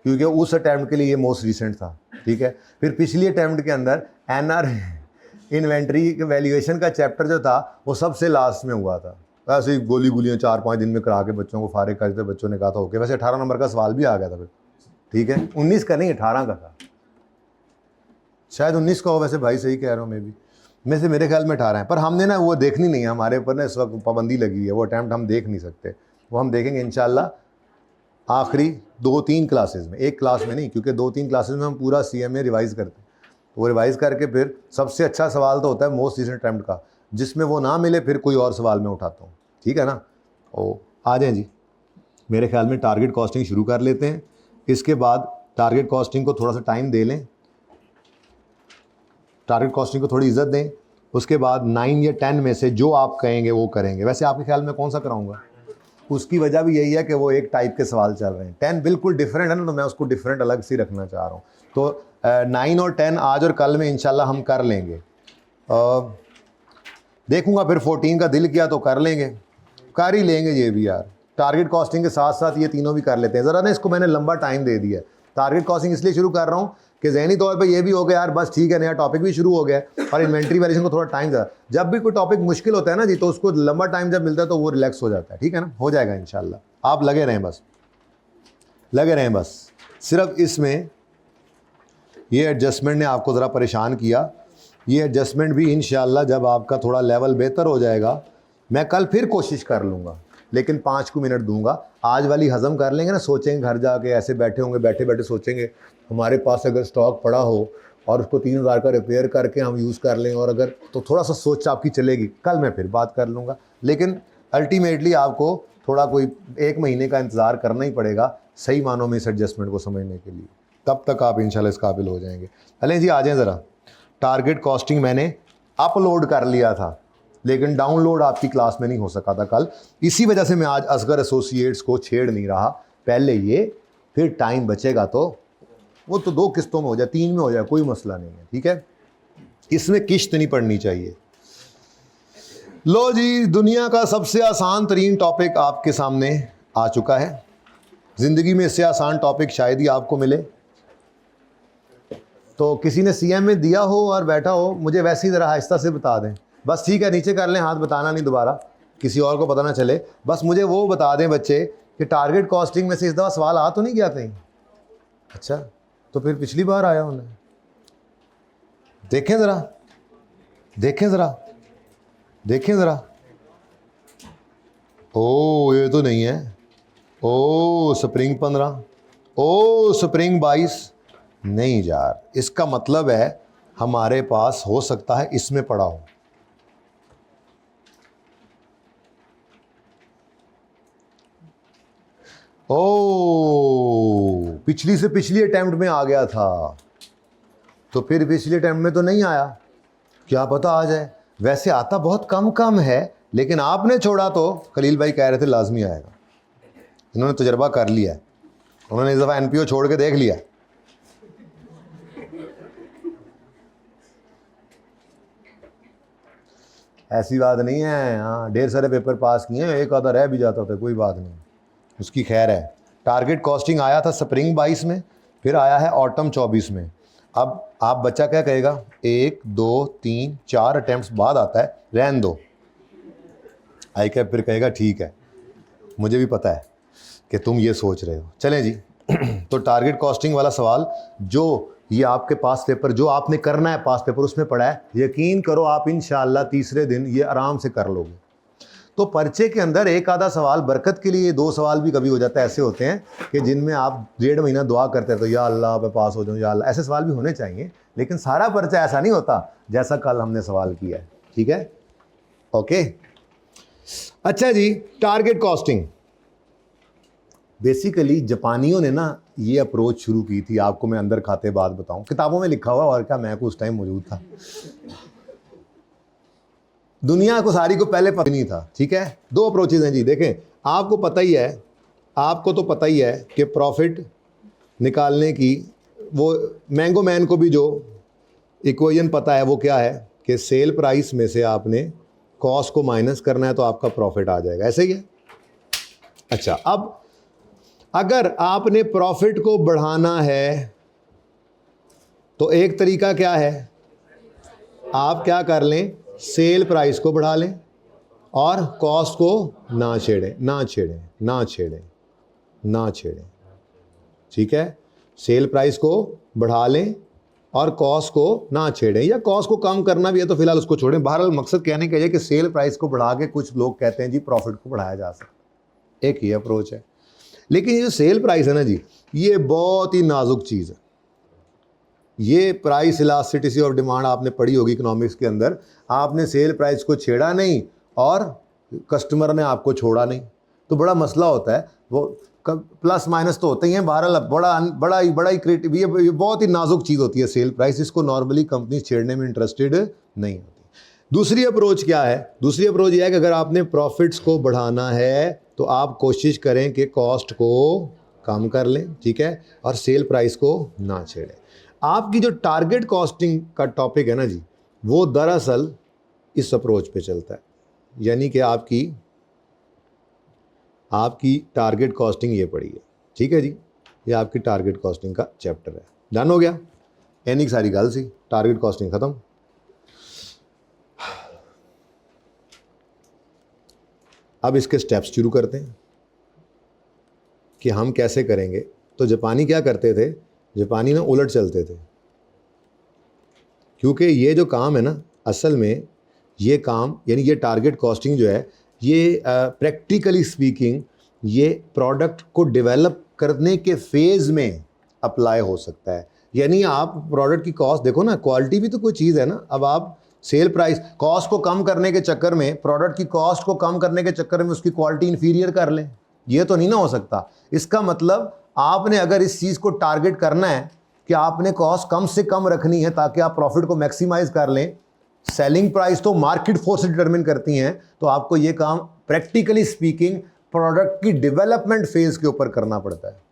क्योंकि उस अटैम्प्ट के लिए ये मोस्ट रिसेंट था, ठीक है। फिर पिछली अटैम्प्ट के अंदर एनआर इन्वेंट्री वैल्यूएशन का चैप्टर जो था वो सबसे लास्ट में हुआ था। ऐसे ही गोलियाँ 4-5 दिन में करा के बच्चों को फारिग करते, बच्चों ने कहा था ओके। वैसे 18 नंबर का सवाल भी आ गया था फिर, ठीक है। 19 का नहीं, 18 का था, शायद 19 का हो, वैसे भाई सही कह रहा हूँ मैं भी, में से मेरे ख्याल में 18 है। पर हमने ना वो देखनी नहीं है, हमारे ऊपर ना इस वक्त पाबंदी लगी हुई है, वो अटैम्प्ट हम देख नहीं सकते। वो हम देखेंगे इंशाल्लाह आखिरी 2-3 क्लासेस में, एक क्लास में नहीं, क्योंकि 2-3 क्लासेस में हम पूरा CMA रिवाइज़ करते हैं। तो वो रिवाइज़ करके फिर सबसे अच्छा सवाल तो होता है मोस्ट रिसेंट अटैम्प्ट का, जिसमें वो ना मिले फिर कोई और सवाल मैं उठाता हूँ, ठीक है ना। ओ आ जाएँ जी, मेरे ख्याल में टारगेट कॉस्टिंग शुरू कर लेते हैं। इसके बाद टारगेट कॉस्टिंग को थोड़ा सा टाइम दे लें, टारगेट कॉस्टिंग को थोड़ी इज्जत दें। उसके बाद 9 या 10 में से जो आप कहेंगे वो करेंगे। वैसे आपके ख्याल में कौन सा कराऊंगा? उसकी वजह भी यही है कि वो एक टाइप के सवाल चल रहे हैं। 10 बिल्कुल डिफरेंट है ना, तो मैं उसको डिफरेंट अलग से रखना चाह रहा हूँ। तो 9 और 10 आज और कल में इंशाल्लाह हम कर लेंगे। देखूंगा फिर 14 का दिल किया तो कर लेंगे, कर ही लेंगे ये भी यार। टारगेट कॉस्टिंग के साथ साथ ये तीनों भी कर लेते हैं। ज़रा ना इसको मैंने लंबा टाइम दे दिया है। टारगेट कॉस्टिंग इसलिए शुरू कर रहा हूँ कि ज़हनी तौर पे ये भी हो गया यार, बस ठीक है, नया टॉपिक भी शुरू हो गया है और इन्वेंट्री वैल्यूएशन को थोड़ा टाइम ज़्यादा। जब भी कोई टॉपिक मुश्किल होता है ना जी, तो उसको लंबा टाइम जब मिलता है तो वो रिलैक्स हो जाता है। ठीक है ना, हो जाएगा इंशाल्लाह। आप लगे रहें, बस लगे रहें। बस सिर्फ इसमें ये एडजस्टमेंट ने आपको ज़रा परेशान किया। ये एडजस्टमेंट भी इंशाल्लाह जब आपका थोड़ा लेवल बेहतर हो जाएगा, मैं कल फिर कोशिश कर लूँगा, लेकिन 5 को मिनट दूंगा। आज वाली हज़म कर लेंगे ना, सोचेंगे घर जाके, ऐसे बैठे होंगे, बैठे बैठे सोचेंगे हमारे पास अगर स्टॉक पड़ा हो और उसको 3000 का रिपेयर करके हम यूज़ कर लें, और अगर तो थोड़ा सा सोच आपकी चलेगी। कल मैं फिर बात कर लूँगा, लेकिन अल्टीमेटली आपको थोड़ा कोई 1 महीने का इंतज़ार करना ही पड़ेगा सही मानों में इस एडजस्टमेंट को समझने के लिए। तब तक आप इंशाल्लाह इस काबिल हो जाएंगे। अले जी आ जाएँ ज़रा। टारगेट कॉस्टिंग मैंने अपलोड कर लिया था, लेकिन डाउनलोड आपकी क्लास में नहीं हो सका था कल। इसी वजह से मैं आज असगर एसोसिएट्स को छेड़ नहीं रहा। पहले ये, फिर टाइम बचेगा तो वो तो 2 किस्तों में हो जाए, 3 में हो जाए, कोई मसला नहीं है। ठीक है, इसमें किश्त नहीं पड़नी चाहिए। लो जी, दुनिया का सबसे आसान तरीन टॉपिक आपके सामने आ चुका है। ज़िंदगी में इससे आसान टॉपिक शायद ही आपको मिले। तो किसी ने सीएम में दिया हो और बैठा हो, मुझे वैसे ही ज़रा आहिस्ता से बता दें। बस ठीक है, नीचे कर लें हाथ, बताना नहीं दोबारा, किसी और को पता ना चले। बस मुझे वो बता दें बच्चे कि टारगेट कॉस्टिंग में से इस दफ़ा सवाल आ तो नहीं गया कहीं? अच्छा, तो फिर पिछली बार आया उन्हें, देखें ज़रा, देखें ज़रा, देखें ज़रा। ओ ये तो नहीं है। ओ स्प्रिंग 15, ओ स्प्रिंग 22, नहीं यार, इसका मतलब है हमारे पास हो सकता है इसमें पड़ा हो। ओ पिछली से पिछली अटेम्प्ट में आ गया था, तो फिर पिछले अटेम्प्ट में तो नहीं आया, क्या पता आ जाए। वैसे आता बहुत कम कम है, लेकिन आपने छोड़ा तो खलील भाई कह रहे थे लाजमी आएगा। इन्होंने तजर्बा कर लिया है, उन्होंने इस दफ़ा एनपीओ छोड़ के देख लिया। ऐसी बात नहीं है, हाँ ढेर सारे पेपर पास किए हैं, एक आधा रह भी जाता था, कोई बात नहीं, उसकी खैर है। टारगेट कॉस्टिंग आया था स्प्रिंग 22 में, फिर आया है ऑटम 24 में। अब आप बच्चा क्या कहेगा, 1 2 3 4 अटैम्प्ट्स बाद आता है, रहन दो। आई कैप फिर कहेगा ठीक है, मुझे भी पता है कि तुम ये सोच रहे हो। चलें जी तो टारगेट कॉस्टिंग वाला सवाल जो ये आपके पास पेपर, जो आपने करना है पास पेपर, उसमें पड़ा है। यकीन करो आप इंशाल्लाह तीसरे दिन ये आराम से कर लोगे। तो पर्चे के अंदर एक आधा सवाल बरकत के लिए, 2 सवाल भी कभी हो जाता है, ऐसे होते हैं कि जिनमें आप 1.5 महीना दुआ करते हैं तो या अल्लाह मैं पास हो जाऊँ, या अल्लाह, ऐसे सवाल भी होने चाहिए। लेकिन सारा पर्चा ऐसा नहीं होता जैसा कल हमने सवाल किया है। ठीक है, ओके। अच्छा जी, टारगेट कॉस्टिंग बेसिकली जापानियों ने ना ये अप्रोच शुरू की थी। आपको मैं अंदर खाते बात बताऊं, किताबों में लिखा हुआ, और क्या, मैं को उस टाइम मौजूद था। दुनिया को सारी को पहले पता नहीं था। ठीक है, 2 अप्रोचेज हैं जी। देखें, आपको पता ही है, आपको तो पता ही है कि प्रॉफिट निकालने की वो मैंगो मैन को भी जो इक्वेशन पता है वो क्या है कि सेल प्राइस में से आपने कॉस्ट को माइनस करना है तो आपका प्रॉफिट आ जाएगा, ऐसे ही है। अच्छा, अब अगर आपने प्रॉफिट को बढ़ाना है तो एक तरीका क्या है, आप क्या कर लें, सेल प्राइस को बढ़ा लें और कॉस्ट को ना छेड़ें, ना छेड़ें, ना छेड़ें, ना छेड़ें। ठीक है, सेल प्राइस को बढ़ा लें और कॉस्ट को ना छेड़ें, या कॉस्ट को कम करना भी है तो फिलहाल उसको छोड़ें। बहरहाल मकसद कहने का ये कि सेल प्राइस को बढ़ा के कुछ लोग कहते हैं जी प्रॉफिट को बढ़ाया जा सकता है, एक ही अप्रोच है। लेकिन ये जो सेल प्राइस है ना जी, ये बहुत ही नाजुक चीज़ है। ये प्राइस इलास्टिसिटी ऑफ डिमांड आपने पढ़ी होगी इकोनॉमिक्स के अंदर। आपने सेल प्राइस को छेड़ा नहीं और कस्टमर ने आपको छोड़ा नहीं, तो बड़ा मसला होता है। वो प्लस माइनस तो होते ही हैं, बहरहाल बड़ा ही क्रिएटिव, ये बहुत ही नाजुक चीज़ होती है सेल प्राइस। इसको नॉर्मली कंपनी छेड़ने में इंटरेस्टेड नहीं होती। दूसरी अप्रोच क्या है? दूसरी अप्रोच यह है कि अगर आपने प्रॉफिट्स को बढ़ाना है तो आप कोशिश करें कि कॉस्ट को कम कर लें, ठीक है, और सेल प्राइस को ना छेड़ें। आपकी जो टारगेट कॉस्टिंग का टॉपिक है ना जी, वो दरअसल इस अप्रोच पे चलता है, यानी कि आपकी टारगेट कॉस्टिंग ये पड़ी है, ठीक है जी, ये आपकी टारगेट कॉस्टिंग का चैप्टर है। डन हो गया? एनी सारी गल सी, टारगेट कॉस्टिंग खत्म। अब इसके स्टेप्स शुरू करते हैं कि हम कैसे करेंगे। तो जापानी क्या करते थे? जापानी ना उलट चलते थे, क्योंकि ये जो काम है ना, असल में ये काम यानी ये टारगेट कॉस्टिंग जो है, ये प्रैक्टिकली स्पीकिंग ये प्रोडक्ट को डेवलप करने के फेज़ में अप्लाई हो सकता है। यानी आप प्रोडक्ट की कॉस्ट देखो ना, क्वालिटी भी तो कोई चीज़ है ना। अब आप सेल प्राइस कॉस्ट को कम करने के चक्कर में, प्रोडक्ट की कॉस्ट को कम करने के चक्कर में उसकी क्वालिटी इन्फीरियर कर लें, ये तो नहीं ना हो सकता। इसका मतलब आपने अगर इस चीज़ को टारगेट करना है कि आपने कॉस्ट कम से कम रखनी है ताकि आप प्रॉफिट को मैक्सिमाइज कर लें, सेलिंग प्राइस तो मार्केट फोर्स डिटरमिन करती हैं, तो आपको ये काम प्रैक्टिकली स्पीकिंग प्रोडक्ट की डेवलपमेंट फेज के ऊपर करना पड़ता है।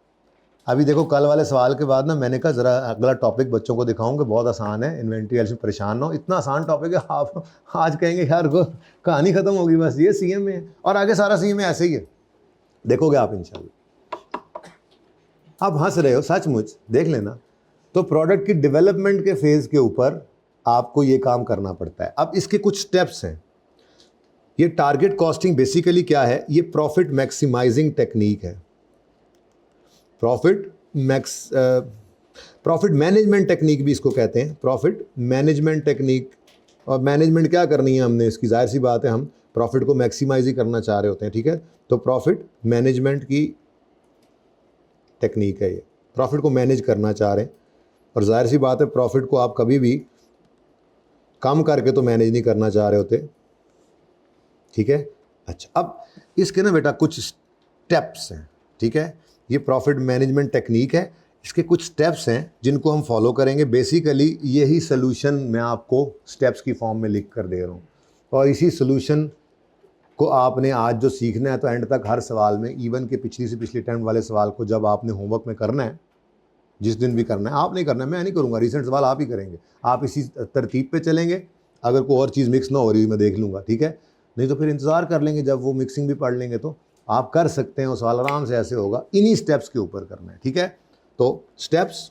अभी देखो, कल वाले सवाल के बाद ना मैंने कहा ज़रा अगला टॉपिक बच्चों को दिखाऊंगे, बहुत आसान है, इन्वेंट्री वैल्यूएशन परेशान ना हो, इतना आसान टॉपिक है। आप आज कहेंगे यार को कहानी ख़त्म होगी, बस ये सीएम में है और आगे सारा सीएम में ऐसे ही है, देखोगे आप इंशाल्लाह। आप हंस रहे हो, सचमुच देख लेना। तो प्रोडक्ट की डेवलपमेंट के फेज़ के ऊपर आपको ये काम करना पड़ता है। अब इसके कुछ स्टेप्स हैं। ये टारगेट कॉस्टिंग बेसिकली क्या है? ये प्रॉफिट मैक्सिमाइजिंग टेक्निक है, प्रॉफिट मैनेजमेंट टेक्निक भी इसको कहते हैं, प्रॉफिट मैनेजमेंट टेक्निक। और मैनेजमेंट क्या करनी है हमने इसकी? जाहिर सी बात है, हम प्रॉफिट को मैक्सिमाइज ही करना चाह रहे होते हैं, ठीक है। तो प्रॉफिट मैनेजमेंट की टेक्निक है ये, प्रॉफिट को मैनेज करना चाह रहे हैं। और जाहिर सी बात है, प्रॉफिट को आप कभी भी कम करके तो मैनेज नहीं करना चाह रहे होते, ठीक है। अच्छा, अब इसके ना बेटा कुछ स्टेप्स हैं, ठीक है। ये प्रॉफिट मैनेजमेंट टेक्निक है, इसके कुछ स्टेप्स हैं जिनको हम फॉलो करेंगे। बेसिकली यही सोल्यूशन मैं आपको स्टेप्स की फॉर्म में लिख कर दे रहा हूँ, और इसी सोल्यूशन को आपने आज जो सीखना है, तो एंड तक हर सवाल में, इवन के पिछली से पिछले अटेम्प्ट वाले सवाल को जब आपने होमवर्क में करना है, जिस दिन भी करना है, आप नहीं करना है, मैं नहीं करूँगा, रिसेंट सवाल आप ही करेंगे। आप इसी तरतीब पे चलेंगे, अगर कोई और चीज़ मिक्स ना हो रही मैं देख लूँगा, ठीक है। नहीं तो फिर इंतज़ार कर लेंगे, जब वो मिक्सिंग भी पढ़ लेंगे तो आप कर सकते हैं। वो सवाल आराम से ऐसे होगा, इन्हीं स्टेप्स के ऊपर करना है, ठीक है। तो स्टेप्स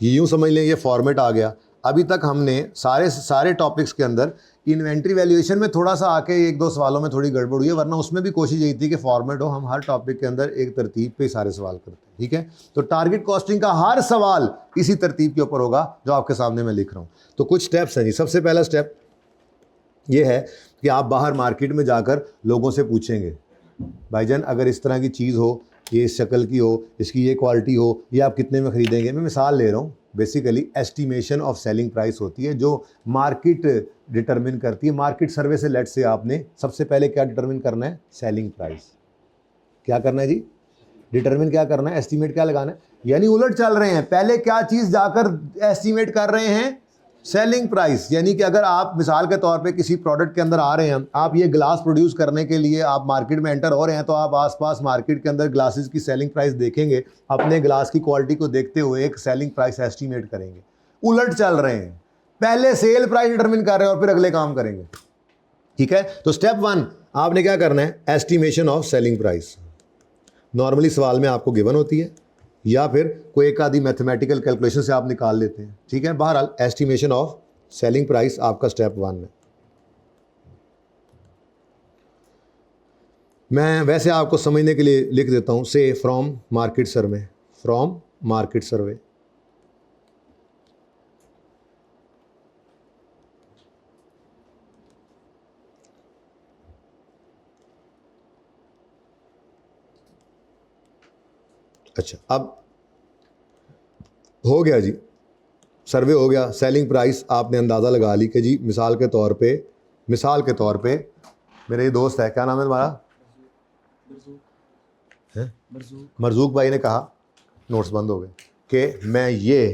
ये यूँ समझ लें, ये फॉर्मेट आ गया। अभी तक हमने सारे टॉपिक्स के अंदर इन्वेंट्री वैल्यूएशन में थोड़ा सा आके एक दो सवालों में थोड़ी गड़बड़ हुई है, वरना उसमें भी कोशिश यही थी कि फॉर्मेट हो, हम हर टॉपिक के अंदर एक तरतीब पे सारे सवाल करते हैं, ठीक है। तो टारगेट कॉस्टिंग का हर सवाल इसी तरतीब के ऊपर होगा जो आपके सामने मैं लिख रहा हूँ। तो कुछ स्टेप्स हैं जी। सबसे पहला स्टेप ये है कि आप बाहर मार्केट में जाकर लोगों से पूछेंगे, भाईजान अगर इस तरह की चीज़ हो, ये इस शक्ल की हो, इसकी ये क्वालिटी हो, ये आप कितने में ख़रीदेंगे। मैं मिसाल ले रहा हूँ, basically estimation of selling price होती है जो मार्केट डिटरमिन करती है। मार्केट सर्वे से लेट से आपने सबसे पहले क्या डिटरमिन करना है? Selling price. क्या करना है जी? डिटरमिन क्या करना है? एस्टिमेट क्या लगाना है? यानी उलट चल रहे हैं, पहले क्या चीज़ जाकर एस्टिमेट कर रहे हैं? Selling price. यानी कि अगर आप मिसाल के तौर पे किसी प्रोडक्ट के अंदर आ रहे हैं, आप ये ग्लास प्रोड्यूस करने के लिए आप मार्केट में एंटर हो रहे हैं, तो आप आसपास मार्केट के अंदर ग्लासेस की सेलिंग प्राइस देखेंगे, अपने ग्लास की क्वालिटी को देखते हुए एक सेलिंग प्राइस एस्टीमेट करेंगे। उलट चल रहे हैं, पहले सेल प्राइस डिटरमिन कर रहे हैं और फिर अगले काम करेंगे, ठीक है। तो स्टेप 1 आपने क्या करना है? Estimation of selling price. Normally सवाल में आपको गिवन होती है, या फिर कोई एक आधी मैथमेटिकल कैलकुलेशन से आप निकाल लेते हैं, ठीक है। बहरहाल एस्टिमेशन ऑफ सेलिंग प्राइस आपका स्टेप 1 है। मैं वैसे आपको समझने के लिए लिख देता हूं, से from market survey, from market सर्वे। अच्छा, अब हो गया जी, सर्वे हो गया, सेलिंग प्राइस आपने अंदाज़ा लगा ली कि जी मिसाल के तौर पे मेरे ये दोस्त है, क्या नाम है तुम्हारा? मरजूक भाई ने कहा, नोट्स बंद हो गए, कि मैं ये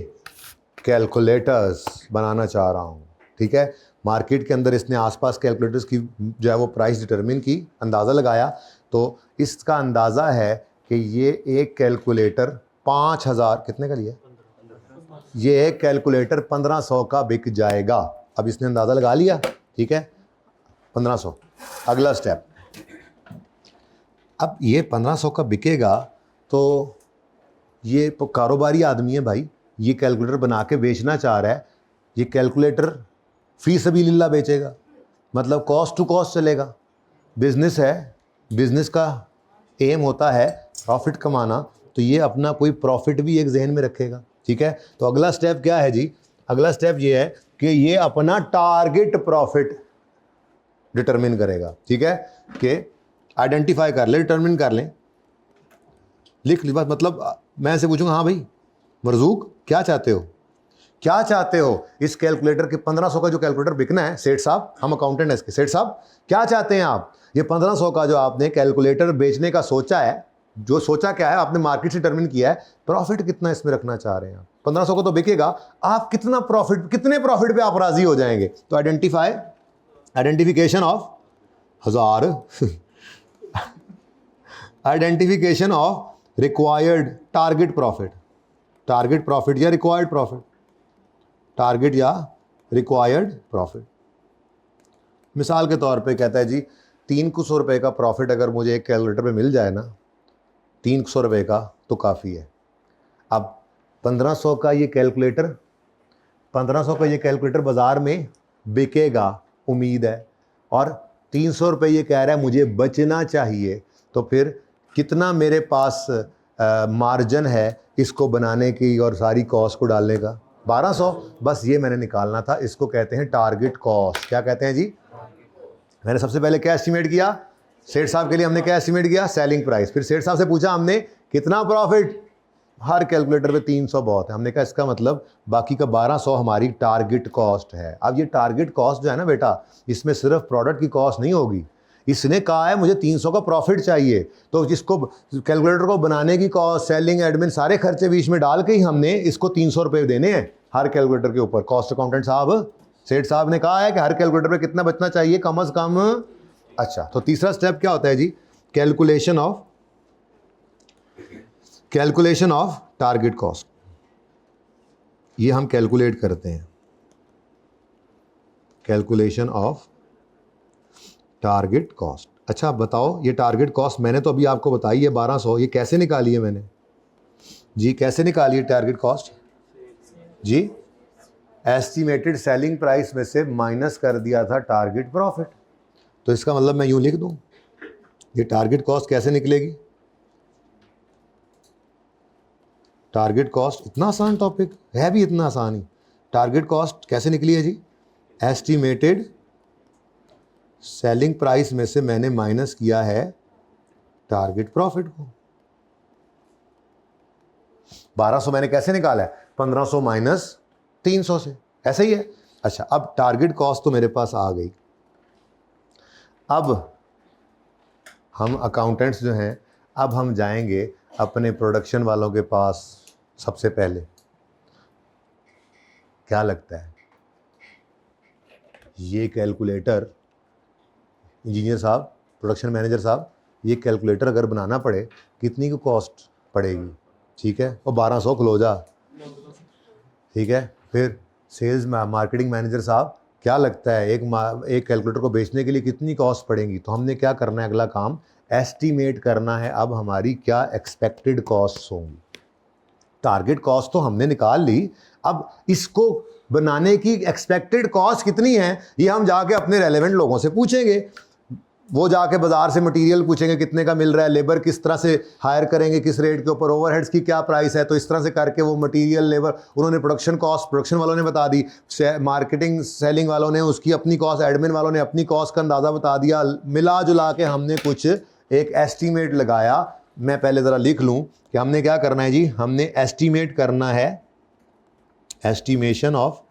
कैलकुलेटर्स बनाना चाह रहा हूँ, ठीक है। मार्केट के अंदर इसने आसपास कैलकुलेटर्स की जो है वो प्राइस डिटरमिन की, अंदाज़ा लगाया, तो इसका अंदाज़ा है कि ये एक कैलकुलेटर 5,000 कितने का लिया, ये एक कैलकुलेटर 1500 का बिक जाएगा। अब इसने अंदाज़ा लगा लिया, ठीक है, 1500। अगला स्टेप, अब ये 1500 का बिकेगा तो ये कारोबारी आदमी है भाई, ये कैलकुलेटर बना के बेचना चाह रहा है, ये कैलकुलेटर फी सबीलिल्लाह बेचेगा, मतलब कॉस्ट टू कॉस्ट चलेगा। बिजनेस है, बिजनेस का एम होता है प्रॉफिट कमाना, तो ये अपना कोई प्रॉफिट भी एक जहन में रखेगा, ठीक है। तो अगला स्टेप क्या है जी, अगला स्टेप ये है कि ये अपना टारगेट प्रॉफिट डिटरमिन करेगा, ठीक है, कि आइडेंटिफाई कर ले, डिटरमिन कर लें, लिख ली बात। मतलब मैं ऐसे पूछूंगा, हाँ भाई मरजूक क्या चाहते हो, क्या चाहते हो इस कैलकुलेटर के 1500 का जो कैलकुलेटर बिकना है, सेठ साहब, हम अकाउंटेंट हैं इसके, सेठ साहब क्या चाहते हैं आप, ये 1500 का जो आपने कैलकुलेटर बेचने का सोचा है, जो सोचा क्या है आपने मार्केट से डिटरमिन किया है, प्रॉफिट कितना इसमें रखना चाह रहे हैं आप, 1500 को तो बिकेगा, आप कितना प्रॉफिट, कितने प्रॉफिट पे आप राजी हो जाएंगे। तो identification of 1000 identification of required target profit, target profit या रिक्वायर्ड प्रॉफिट, टारगेट या रिक्वायर्ड प्रॉफिट। मिसाल के तौर पे कहता है जी 300 रुपये का प्रॉफिट अगर मुझे एक कैलकुलेटर पे मिल जाए ना, 300 रुपये का तो काफ़ी है। अब 1500 का ये कैलकुलेटर, 1500 का ये कैलकुलेटर बाज़ार में बिकेगा उम्मीद है, और 300 रुपये ये कह रहा है मुझे बचना चाहिए, तो फिर कितना मेरे पास मार्जिन है इसको बनाने की और सारी कॉस्ट को डालने का, 1200, बस ये मैंने निकालना था। इसको कहते हैं टारगेट कॉस्ट। क्या कहते हैं जी, मैंने सबसे पहले क्या एस्टिमेट किया, सेठ साहब के लिए हमने क्या एस्टिमेट किया, सेलिंग प्राइस। फिर सेठ साहब से पूछा हमने कितना प्रॉफिट, हर कैलकुलेटर पे 300 बहुत है, हमने कहा इसका मतलब बाकी का 1200 हमारी टारगेट कॉस्ट है। अब ये टारगेट कॉस्ट जो है ना बेटा, इसमें सिर्फ प्रोडक्ट की कॉस्ट नहीं होगी, इसने कहा है मुझे 300 का प्रॉफिट चाहिए, तो जिसको कैलकुलेटर को बनाने की कॉस्ट, सेलिंग, एडमिन, सारे खर्चे बीच में डाल के ही हमने इसको 300 रुपये देने हैं हर कैलकुलेटर के ऊपर। कॉस्ट अकाउंटेंट साहब, सेठ साहब ने कहा है कि हर कैलकुलेटर पे कितना बचना चाहिए, कम अज कम। अच्छा, तो तीसरा स्टेप क्या होता है जी, कैलकुलेशन ऑफ टारगेट कॉस्ट। ये हम कैलकुलेट करते हैं, कैलकुलेशन ऑफ टारगेट कॉस्ट। अच्छा बताओ, ये टारगेट कॉस्ट मैंने तो अभी आपको बताई है 1200, ये कैसे निकाली है मैंने जी, कैसे निकाली है टारगेट कॉस्ट जी, एस्टिमेटेड सेलिंग प्राइस में से माइनस कर दिया था टारगेट प्रॉफिट। तो इसका मतलब मैं यूं लिख दूं, ये टारगेट कॉस्ट कैसे निकलेगी, टारगेट कॉस्ट, इतना आसान टॉपिक है भी, इतना आसान ही। टारगेट कॉस्ट कैसे निकली है जी, एस्टिमेटेड सेलिंग प्राइस में से मैंने माइनस किया है टारगेट प्रॉफिट को। 1200 मैंने कैसे निकाला है, 1500 माइनस 300 से, ऐसे ही है। अच्छा, अब टारगेट कॉस्ट तो मेरे पास आ गई। अब हम अकाउंटेंट्स जो हैं, अब हम जाएंगे अपने प्रोडक्शन वालों के पास। सबसे पहले क्या लगता है, ये कैलकुलेटर, इंजीनियर साहब, प्रोडक्शन मैनेजर साहब, ये कैलकुलेटर अगर बनाना पड़े कितनी की कॉस्ट पड़ेगी, ठीक है, और 1200 क्लोज आ, ठीक है। फिर सेल्स मार्केटिंग मैनेजर साहब, क्या लगता है एक कैलकुलेटर को बेचने के लिए कितनी कॉस्ट पड़ेगी। तो हमने क्या करना है, अगला काम एस्टीमेट करना है, अब हमारी क्या एक्सपेक्टेड कॉस्ट होंगी। टारगेट कॉस्ट तो हमने निकाल ली, अब इसको बनाने की एक्सपेक्टेड कॉस्ट कितनी है, ये हम जाके अपने रेलेवेंट लोगों से पूछेंगे। वो जाके बाजार से मटेरियल पूछेंगे कितने का मिल रहा है, लेबर किस तरह से हायर करेंगे, किस रेट के ऊपर, ओवरहेड्स की क्या प्राइस है, तो इस तरह से करके वो मटेरियल, लेबर, उन्होंने प्रोडक्शन कॉस्ट प्रोडक्शन वालों ने बता दी, मार्केटिंग सेलिंग वालों ने उसकी अपनी कॉस्ट, एडमिन वालों ने अपनी कॉस्ट का अंदाज़ा बता दिया, मिला जुला के हमने कुछ एक एस्टीमेट लगाया। मैं पहले ज़रा लिख लूँ कि हमने क्या करना है जी, हमने एस्टीमेट करना है, एस्टीमेशन ऑफ,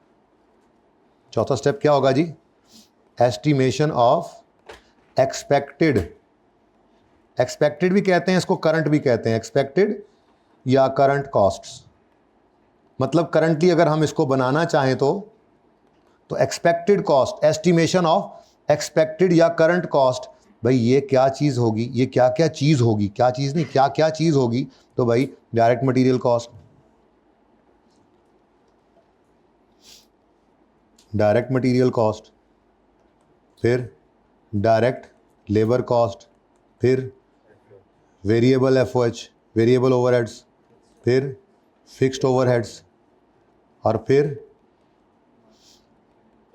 चौथा स्टेप क्या होगा जी, एस्टीमेशन ऑफ एक्सपेक्टेड, एक्सपेक्टेड भी कहते हैं इसको, करंट भी कहते हैं, एक्सपेक्टेड या करंट कॉस्ट्स। मतलब करंटली अगर हम इसको बनाना चाहें तो तो expected cost, estimation of expected या करंट कॉस्ट, भाई ये क्या चीज़ होगी, ये क्या क्या चीज़ होगी, क्या चीज़ नहीं क्या क्या चीज़ होगी, तो भाई direct material cost, direct material cost, फिर डायरेक्ट लेबर कॉस्ट, फिर वेरिएबल एफओएच, वेरिएबल ओवरहेड्स, फिर फिक्स्ड ओवरहेड्स, और फिर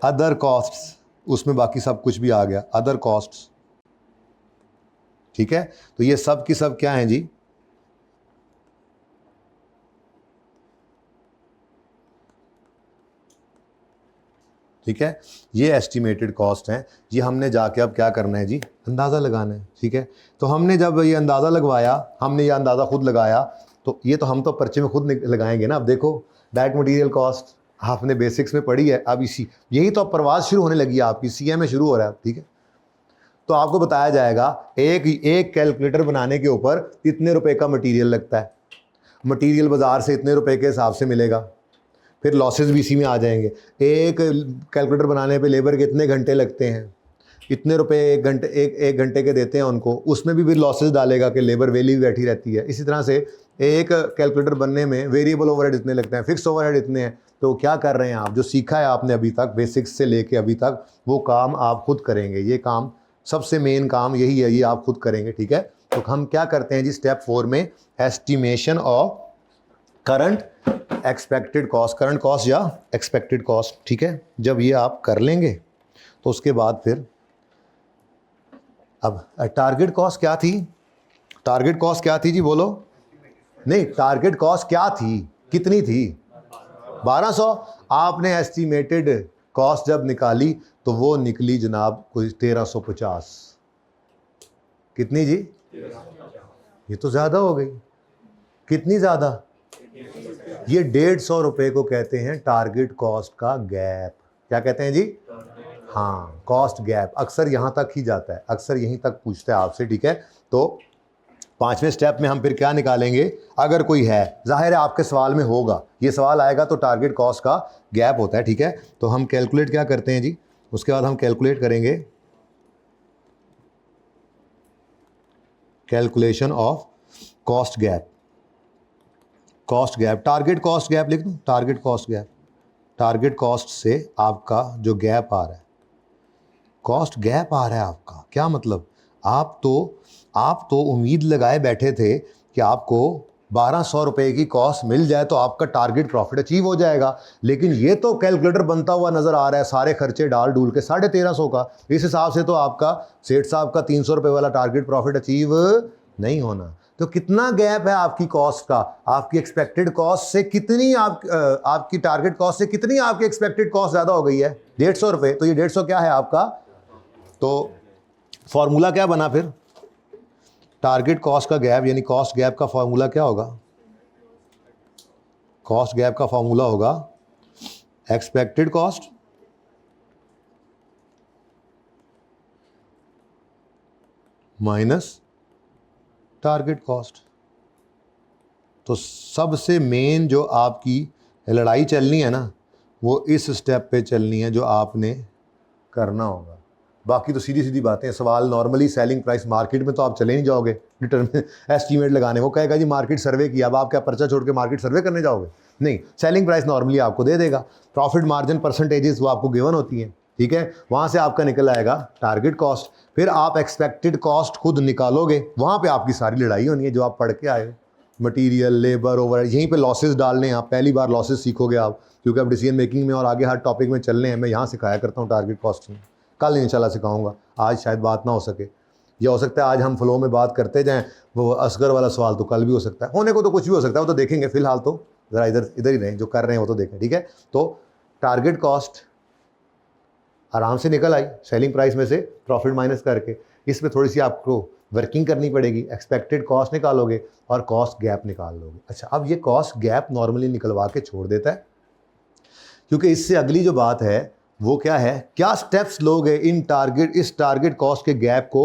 अदर कॉस्ट्स, उसमें बाकी सब कुछ भी आ गया, अदर कॉस्ट्स। ठीक है, तो ये सब की सब क्या हैं जी, ठीक है, ये एस्टिमेटेड कॉस्ट हैं। ये हमने जाके अब क्या करना है जी, अंदाज़ा लगाना है। ठीक है, तो हमने जब ये अंदाज़ा लगवाया, हमने ये अंदाज़ा खुद लगाया, तो ये तो हम तो पर्चे में खुद लगाएंगे ना। अब देखो डायरेक्ट मटेरियल कॉस्ट आपने बेसिक्स में पढ़ी है, अब इसी यही तो अब प्रवास शुरू होने लगी है आपकी, सीए में शुरू हो रहा है। ठीक है, तो आपको बताया जाएगा एक कैलकुलेटर बनाने के ऊपर इतने रुपए का मटेरियल लगता है, मटेरियल बाज़ार से इतने रुपए के हिसाब से मिलेगा, फिर लॉसेस भी इसी में आ जाएंगे। एक कैलकुलेटर बनाने पे लेबर के इतने घंटे लगते हैं, इतने रुपए एक घंटे के देते हैं उनको, उसमें भी फिर लॉसेस डालेगा कि लेबर वेली बैठी रहती है। इसी तरह से एक कैलकुलेटर बनने में वेरिएबल ओवरहेड इतने लगते हैं, फिक्स ओवरहेड इतने हैं। तो क्या कर रहे हैं आप, जो सीखा है आपने अभी तक बेसिक्स से लेके अभी तक, वो काम आप खुद करेंगे। ये काम सबसे मेन काम यही है, ये आप खुद करेंगे। ठीक है, तो हम क्या करते हैं जी, स्टेप 4 में estimation of current expected cost, current cost या एक्सपेक्टेड कॉस्ट। ठीक है, जब ये आप कर लेंगे तो उसके बाद फिर अब टारगेट कॉस्ट क्या थी, टारगेट कॉस्ट क्या थी जी, बोलो। नहीं, टारगेट कॉस्ट क्या थी, कितनी थी, 1200। आपने एस्टिमेटेड कॉस्ट जब निकाली तो वो निकली जनाब कोई 1350। कितनी जी, ये तो ज़्यादा हो गई। कितनी ज़्यादा, ये 150 रुपये को कहते हैं टारगेट कॉस्ट का गैप। क्या कहते हैं जी, हाँ, कॉस्ट गैप। अक्सर यहाँ तक ही जाता है, अक्सर यहीं तक पूछता है आपसे। ठीक है, तो 5वें स्टेप में हम फिर क्या निकालेंगे, अगर कोई है, जाहिर है आपके सवाल में होगा, ये सवाल आएगा तो टारगेट कॉस्ट का गैप होता है। ठीक है, तो हम कैलकुलेट क्या करते हैं जी, उसके बाद हम कैलकुलेट करेंगे calculation of cost gap. Cost gap, target cost gap लिख दूं, target cost gap, target cost से आपका जो गैप आ रहा है, कॉस्ट गैप आ रहा है आपका, क्या मतलब, आप तो उम्मीद लगाए बैठे थे कि आपको 1200 रुपये की कॉस्ट मिल जाए तो आपका टारगेट प्रॉफिट अचीव हो जाएगा, लेकिन ये तो कैलकुलेटर बनता हुआ नज़र आ रहा है सारे खर्चे डाल डूल के 1350 का। इस हिसाब से तो आपका सेठ साहब का 300 रुपये वाला टारगेट प्रॉफिट अचीव नहीं होना। तो कितना गैप है आपकी कॉस्ट का, आपकी एक्सपेक्टेड कॉस्ट से कितनी आपकी टारगेट कॉस्ट से कितनी आपकी एक्सपेक्टेड कॉस्ट ज़्यादा हो गई है, 150 रुपये। तो ये 150 क्या है आपका, तो फॉर्मूला क्या बना फिर, टारगेट कॉस्ट का गैप यानी कॉस्ट गैप का फॉर्मूला क्या होगा, कॉस्ट गैप का फॉर्मूला होगा expected cost minus target cost. तो सबसे मेन जो आपकी लड़ाई चलनी है ना, वो इस स्टेप पे चलनी है जो आपने करना होगा। बाकी तो सीधी सीधी बातें, सवाल नॉर्मली सेलिंग प्राइस, मार्केट में तो आप चले नहीं जाओगे डिटरमिन एस्टीमेट लगाने। वो कहेगा जी मार्केट सर्वे किया, अब आप क्या पर्चा छोड़ के मार्केट सर्वे करने जाओगे, नहीं। सेलिंग प्राइस नॉर्मली आपको दे देगा, प्रॉफिट मार्जिन परसेंटेजेस वो आपको गिवन होती हैं। ठीक है, वहाँ से आपका निकल आएगा टारगेट कॉस्ट, फिर आप एक्सपेक्टेड कॉस्ट खुद निकालोगे, वहाँ पे आपकी सारी लड़ाई होनी है जो आप पढ़ के आए हो, मटीरियल, लेबर, ओवर, यहीं पे लॉसेस डालने हैं। आप पहली बार लॉसेस सीखोगे आप, क्योंकि आप डिसीजन मेकिंग में और आगे हर टॉपिक में चलने हैं। मैं यहाँ सिखाया करता हूँ टारगेट कॉस्टिंग, कल इंशाल्लाह सिखाऊंगा, आज शायद बात ना हो सके, या हो सकता है आज हम फ्लो में बात करते जाएं, वो असगर वाला सवाल तो कल भी हो सकता है, होने को तो कुछ भी हो सकता है, वो तो देखेंगे। फिलहाल तो ज़रा इधर ही रहें, जो कर रहे हैं वो तो देखें। ठीक है, तो टारगेट कॉस्ट आराम से निकल आई सेलिंग प्राइस में से प्रॉफिट माइनस करके। इसमें थोड़ी सी आपको वर्किंग करनी पड़ेगी, एक्सपेक्टेड कॉस्ट निकालोगे और कॉस्ट गैप निकाल लोगे। अच्छा, अब ये कॉस्ट गैप नॉर्मली निकलवा के छोड़ देता है, क्योंकि इससे अगली जो बात है वो क्या है, क्या स्टेप्स लोगे इस टारगेट कॉस्ट के गैप को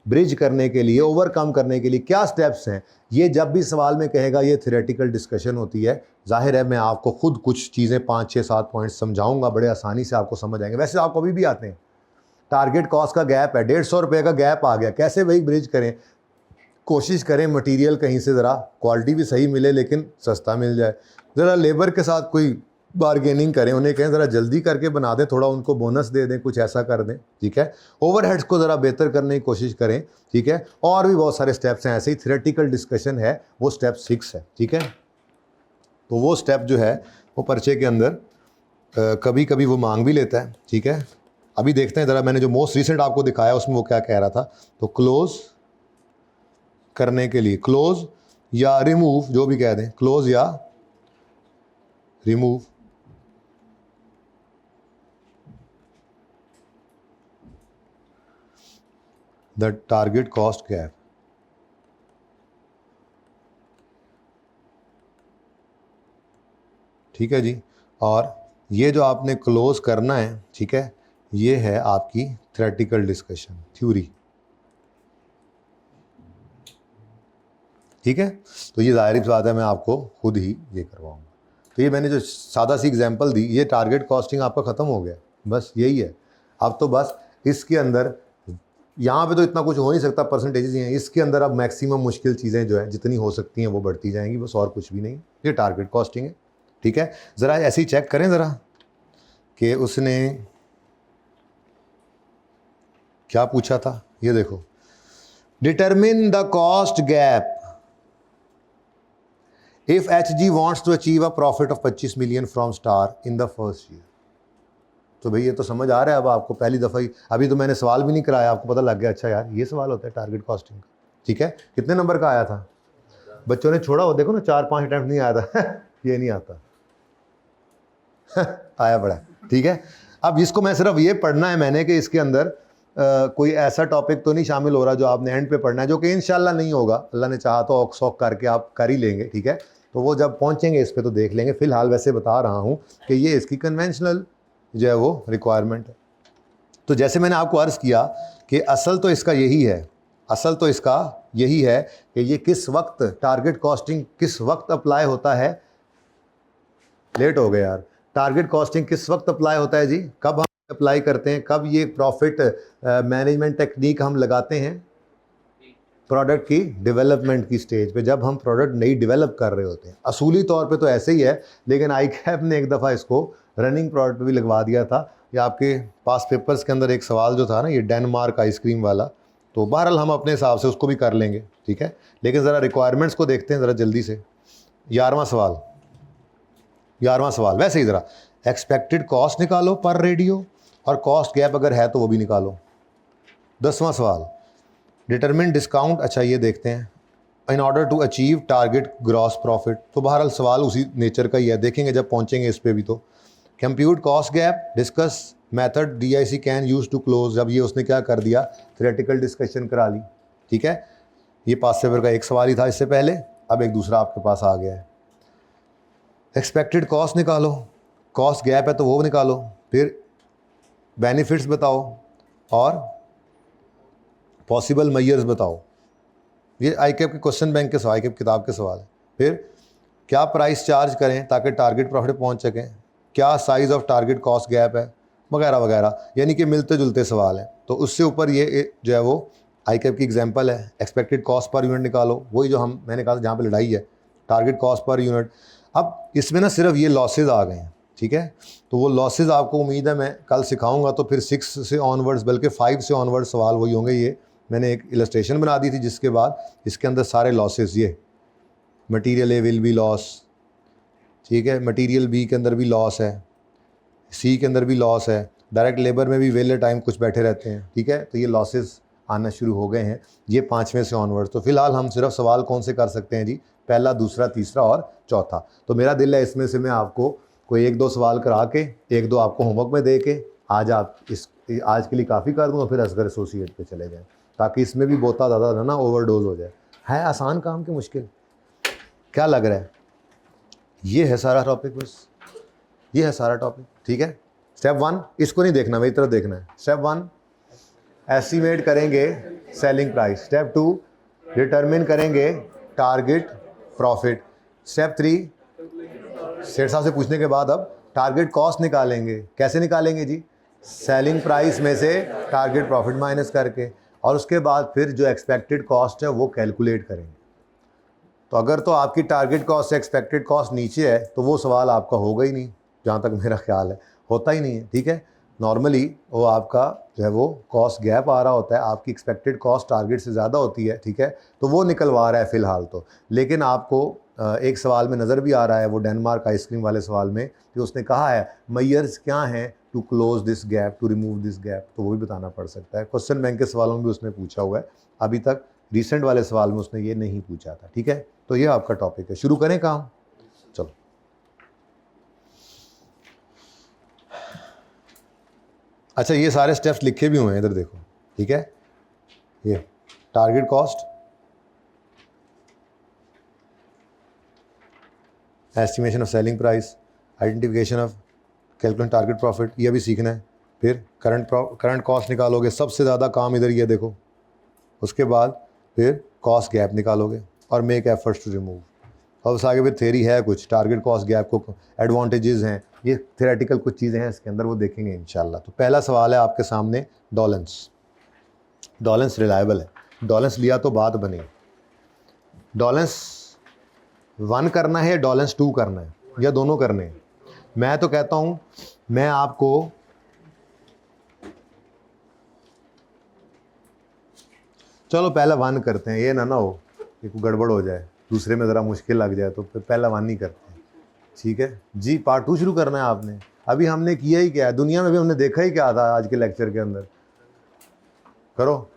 ब्रिज करने के लिए, ओवरकम करने के लिए क्या स्टेप्स हैं, ये जब भी सवाल में कहेगा ये थ्योरेटिकल डिस्कशन होती है। जाहिर है मैं आपको खुद कुछ चीज़ें 5, 6, 7 पॉइंट समझाऊंगा, बड़े आसानी से आपको समझ आएंगे। वैसे आपको अभी भी आते हैं। टारगेट कॉस्ट का गैप है, 150 रुपये का गैप आ गया, कैसे भाई ब्रिज करें? कोशिश करें मटेरियल कहीं से ज़रा क्वालिटी भी सही मिले लेकिन सस्ता मिल जाए। ज़रा लेबर के साथ कोई बारगेनिंग करें, उन्हें कहें ज़रा जल्दी करके बना दें, थोड़ा उनको बोनस दे दें, कुछ ऐसा कर दें, ठीक है। ओवरहेड्स को ज़रा बेहतर करने की कोशिश करें, ठीक है। और भी बहुत सारे स्टेप्स हैं, ऐसे ही थ्योरेटिकल डिस्कशन है, वो स्टेप 6 है, ठीक है। तो वो स्टेप जो है वो पर्चे के अंदर कभी कभी वो मांग भी लेता है, ठीक है। अभी देखते हैं ज़रा, मैंने जो मोस्ट रिसेंट आपको दिखाया उसमें वो क्या कह रहा था। तो क्लोज करने के लिए, क्लोज या रिमूव, जो भी कह दें, क्लोज या remove, the target cost gap. ठीक है जी। और ये जो आपने क्लोज करना है, ठीक है, ये है आपकी थ्योरेटिकल डिस्कशन, थ्योरी, ठीक है। तो ये ज़ाहिर सी बात है मैं आपको खुद ही ये करवाऊंगा। तो ये मैंने जो सादा सी एग्जांपल दी, ये टारगेट कॉस्टिंग आपका ख़त्म हो गया, बस यही है। अब तो बस इसके अंदर, यहाँ पे तो इतना कुछ हो नहीं सकता, परसेंटेजेस ही हैं, इसके अंदर अब मैक्सिमम मुश्किल चीज़ें जो है जितनी हो सकती हैं वो बढ़ती जाएंगी, बस और कुछ भी नहीं। ये टारगेट कॉस्टिंग है, ठीक है। ज़रा ऐसे ही चेक करें ज़रा कि उसने क्या पूछा था। ये देखो, determine the cost gap if HG wants to achieve a profit of 25 million from Star in the first year। तो भाई ये तो समझ आ रहा है अब आपको, पहली दफ़ा ही, अभी तो मैंने सवाल भी नहीं कराया, आपको पता लग गया, अच्छा यार ये सवाल होता है टारगेट कॉस्टिंग का, ठीक है। कितने नंबर का आया था? बच्चों ने छोड़ा हो, देखो ना 4-5 अटैम्प्ट नहीं आया था ये नहीं आता आया पड़ा, ठीक है। अब इसको मैं सिर्फ ये पढ़ना है मैंने कि इसके अंदर कोई ऐसा टॉपिक तो नहीं शामिल हो रहा जो आपने एंड पे पढ़ना है, जो कि इंशाल्लाह नहीं होगा, अल्लाह ने चाहा तो औक सौक करके आप कर ही लेंगे, ठीक है। तो वो जब पहुंचेंगे इस पे तो देख लेंगे। फिलहाल वैसे बता रहा हूँ कि ये इसकी कन्वेंशनल जो है वो रिक्वायरमेंट है। तो जैसे मैंने आपको अर्ज़ किया कि असल तो इसका यही है, असल तो इसका यही है कि ये किस वक्त टारगेट कॉस्टिंग किस वक्त अप्लाई होता है। लेट हो गए यार। टारगेट कॉस्टिंग किस वक्त अप्लाई होता है जी? कब हम अप्लाई करते हैं, कब ये प्रॉफिट मैनेजमेंट टेक्निक हम लगाते हैं? प्रोडक्ट की डेवलपमेंट की स्टेज पे, जब हम प्रोडक्ट नई डेवलप कर रहे होते हैं। असूली तौर पे तो ऐसे ही है, लेकिन ICAP ने एक दफ़ा इसको रनिंग प्रोडक्ट भी लगवा दिया था। या आपके पास पेपर्स के अंदर एक सवाल जो था ना, ये डेनमार्क आइसक्रीम वाला, तो बहरहाल हम अपने हिसाब से उसको भी कर लेंगे, ठीक है। लेकिन ज़रा रिक्वायरमेंट्स को देखते हैं ज़रा जल्दी से। 11वां सवाल वैसे ही ज़रा, एक्सपेक्टेड कॉस्ट निकालो पर रेडियो, और कॉस्ट गैप अगर है तो वो भी निकालो। 10वां सवाल, डिटरमिन डिस्काउंट, अच्छा ये देखते हैं, in order to achieve target gross profit. तो बहरहाल सवाल उसी नेचर का ही है, देखेंगे जब पहुंचेंगे इस पे भी। तो compute cost gap, discuss method DIC can use to close. जब ये उसने क्या कर दिया, थ्योरेटिकल डिस्कशन करा ली, ठीक है। ये पास पेपर का एक सवाल ही था इससे पहले, अब एक दूसरा आपके पास आ गया है। एक्सपेक्टेड कॉस्ट निकालो, कॉस्ट गैप है तो वो निकालो, फिर बेनिफिट्स बताओ और पॉसिबल मेजर्स बताओ। ये ICAP के क्वेश्चन बैंक के सवाल, ICAP किताब के सवाल है। फिर क्या प्राइस चार्ज करें ताकि टारगेट प्रॉफिट पहुंच सकें, क्या size of target cost gap है, वगैरह वगैरह, यानी कि मिलते जुलते सवाल हैं। तो उससे ऊपर ये जो है वो ICAP की एग्जांपल है, एक्सपेक्टेड कॉस्ट पर यूनिट निकालो, वही जो मैंने कहा जहाँ पे लड़ाई है, टारगेट कॉस्ट पर यूनिट। अब इसमें ना सिर्फ ये लॉसेज आ गए हैं, ठीक है। तो वो लॉसेज आपको उम्मीद है मैं कल सिखाऊंगा, तो फिर 6 से ऑनवर्ड्स, बल्कि 5 से ऑनवर्ड्स सवाल वही होंगे। ये मैंने एक इलस्ट्रेशन बना दी थी जिसके बाद इसके अंदर सारे लॉसेज, ये material A will be loss, ठीक है, मटेरियल B के अंदर भी लॉस है, C के अंदर भी लॉस है, डायरेक्ट लेबर में भी वेले टाइम कुछ बैठे रहते हैं, ठीक है। तो ये लॉसेज आना शुरू हो गए हैं, ये 5वें से ऑनवर्ड्स। तो फिलहाल हम सिर्फ सवाल कौन से कर सकते हैं जी, पहला, दूसरा, तीसरा और चौथा। तो मेरा दिल है इसमें से मैं आपको कोई 1-2 सवाल करा के, 1-2 आपको होमवर्क में दे के आज के लिए काफ़ी कर दूँगा, फिर असगर एसोसिएट पे चले जाएँ, ताकि इसमें भी बहुत ज़्यादा ना ओवरडोज हो जाए। है आसान काम की मुश्किल, क्या लग रहा है? ये है सारा टॉपिक, बस ये है सारा टॉपिक, ठीक है। स्टेप 1 इसको नहीं देखना, मेरी तरफ देखना है। स्टेप 1 एस्टिमेट करेंगे सेलिंग प्राइस। स्टेप 2 डिटरमिन करेंगे टारगेट प्रॉफिट। स्टेप 3 सेठ साहब से पूछने के बाद अब टारगेट कॉस्ट निकालेंगे। कैसे निकालेंगे जी? सेलिंग प्राइस में से टारगेट प्रॉफिट माइनस करके, और उसके बाद फिर जो एक्सपेक्टेड कॉस्ट है वो कैलकुलेट करेंगे। तो अगर तो आपकी टारगेट कॉस्ट से एक्सपेक्टेड कॉस्ट नीचे है तो वो सवाल आपका होगा ही नहीं, जहाँ तक मेरा ख्याल है होता ही नहीं है। ठीक है, नॉर्मली वो आपका जो है वो कॉस्ट गैप आ रहा होता है, आपकी एक्सपेक्टेड कॉस्ट टारगेट से ज़्यादा होती है। ठीक है, तो वो निकलवा रहा है फ़िलहाल तो। लेकिन आपको एक सवाल में नज़र भी आ रहा है, वो डेनमार्क आइसक्रीम वाले सवाल में, कि उसने कहा है मैयर्स क्या हैं to close this gap, to remove this gap, तो वो भी बताना पड़ सकता है। क्वेश्चन बैंक के सवालों में भी उसने पूछा हुआ है, अभी तक रिसेंट वाले सवाल में उसने ये नहीं पूछा था। ठीक है, तो ये आपका टॉपिक है। शुरू करें काम? चलो, अच्छा ये सारे स्टेप्स लिखे भी हुए हैं इधर देखो। ठीक है, ये target cost, estimation of selling price, identification of calculate target profit, ये भी सीखना है। फिर करंट कॉस्ट निकालोगे, सबसे ज़्यादा काम इधर ये देखो। उसके बाद फिर कॉस्ट गैप निकालोगे और मेक एफर्ट्स टू रिमूव। अब उस आगे फिर थ्योरी है कुछ, टारगेट कॉस्ट गैप को एडवांटेजेस हैं, ये थ्योरेटिकल कुछ चीज़ें हैं इसके अंदर, वो देखेंगे इंशाल्लाह। तो पहला सवाल है आपके सामने, डॉलेंस। डॉलेंस रिलायबल है, डॉलेंस लिया तो बात बनी। डॉलेंस 1 करना है या डॉलेंस 2 करना है, या दोनों करने हैं? मैं तो कहता हूँ मैं आपको चलो पहला 1 करते हैं, ये ना हो कि कोई गड़बड़ हो जाए, दूसरे में ज़रा मुश्किल लग जाए, तो फिर पहला 1 ही करते हैं। ठीक है जी, पार्ट 2 शुरू करना है आपने। अभी हमने किया ही क्या है, दुनिया में भी हमने देखा ही क्या था आज के लेक्चर के अंदर? करो।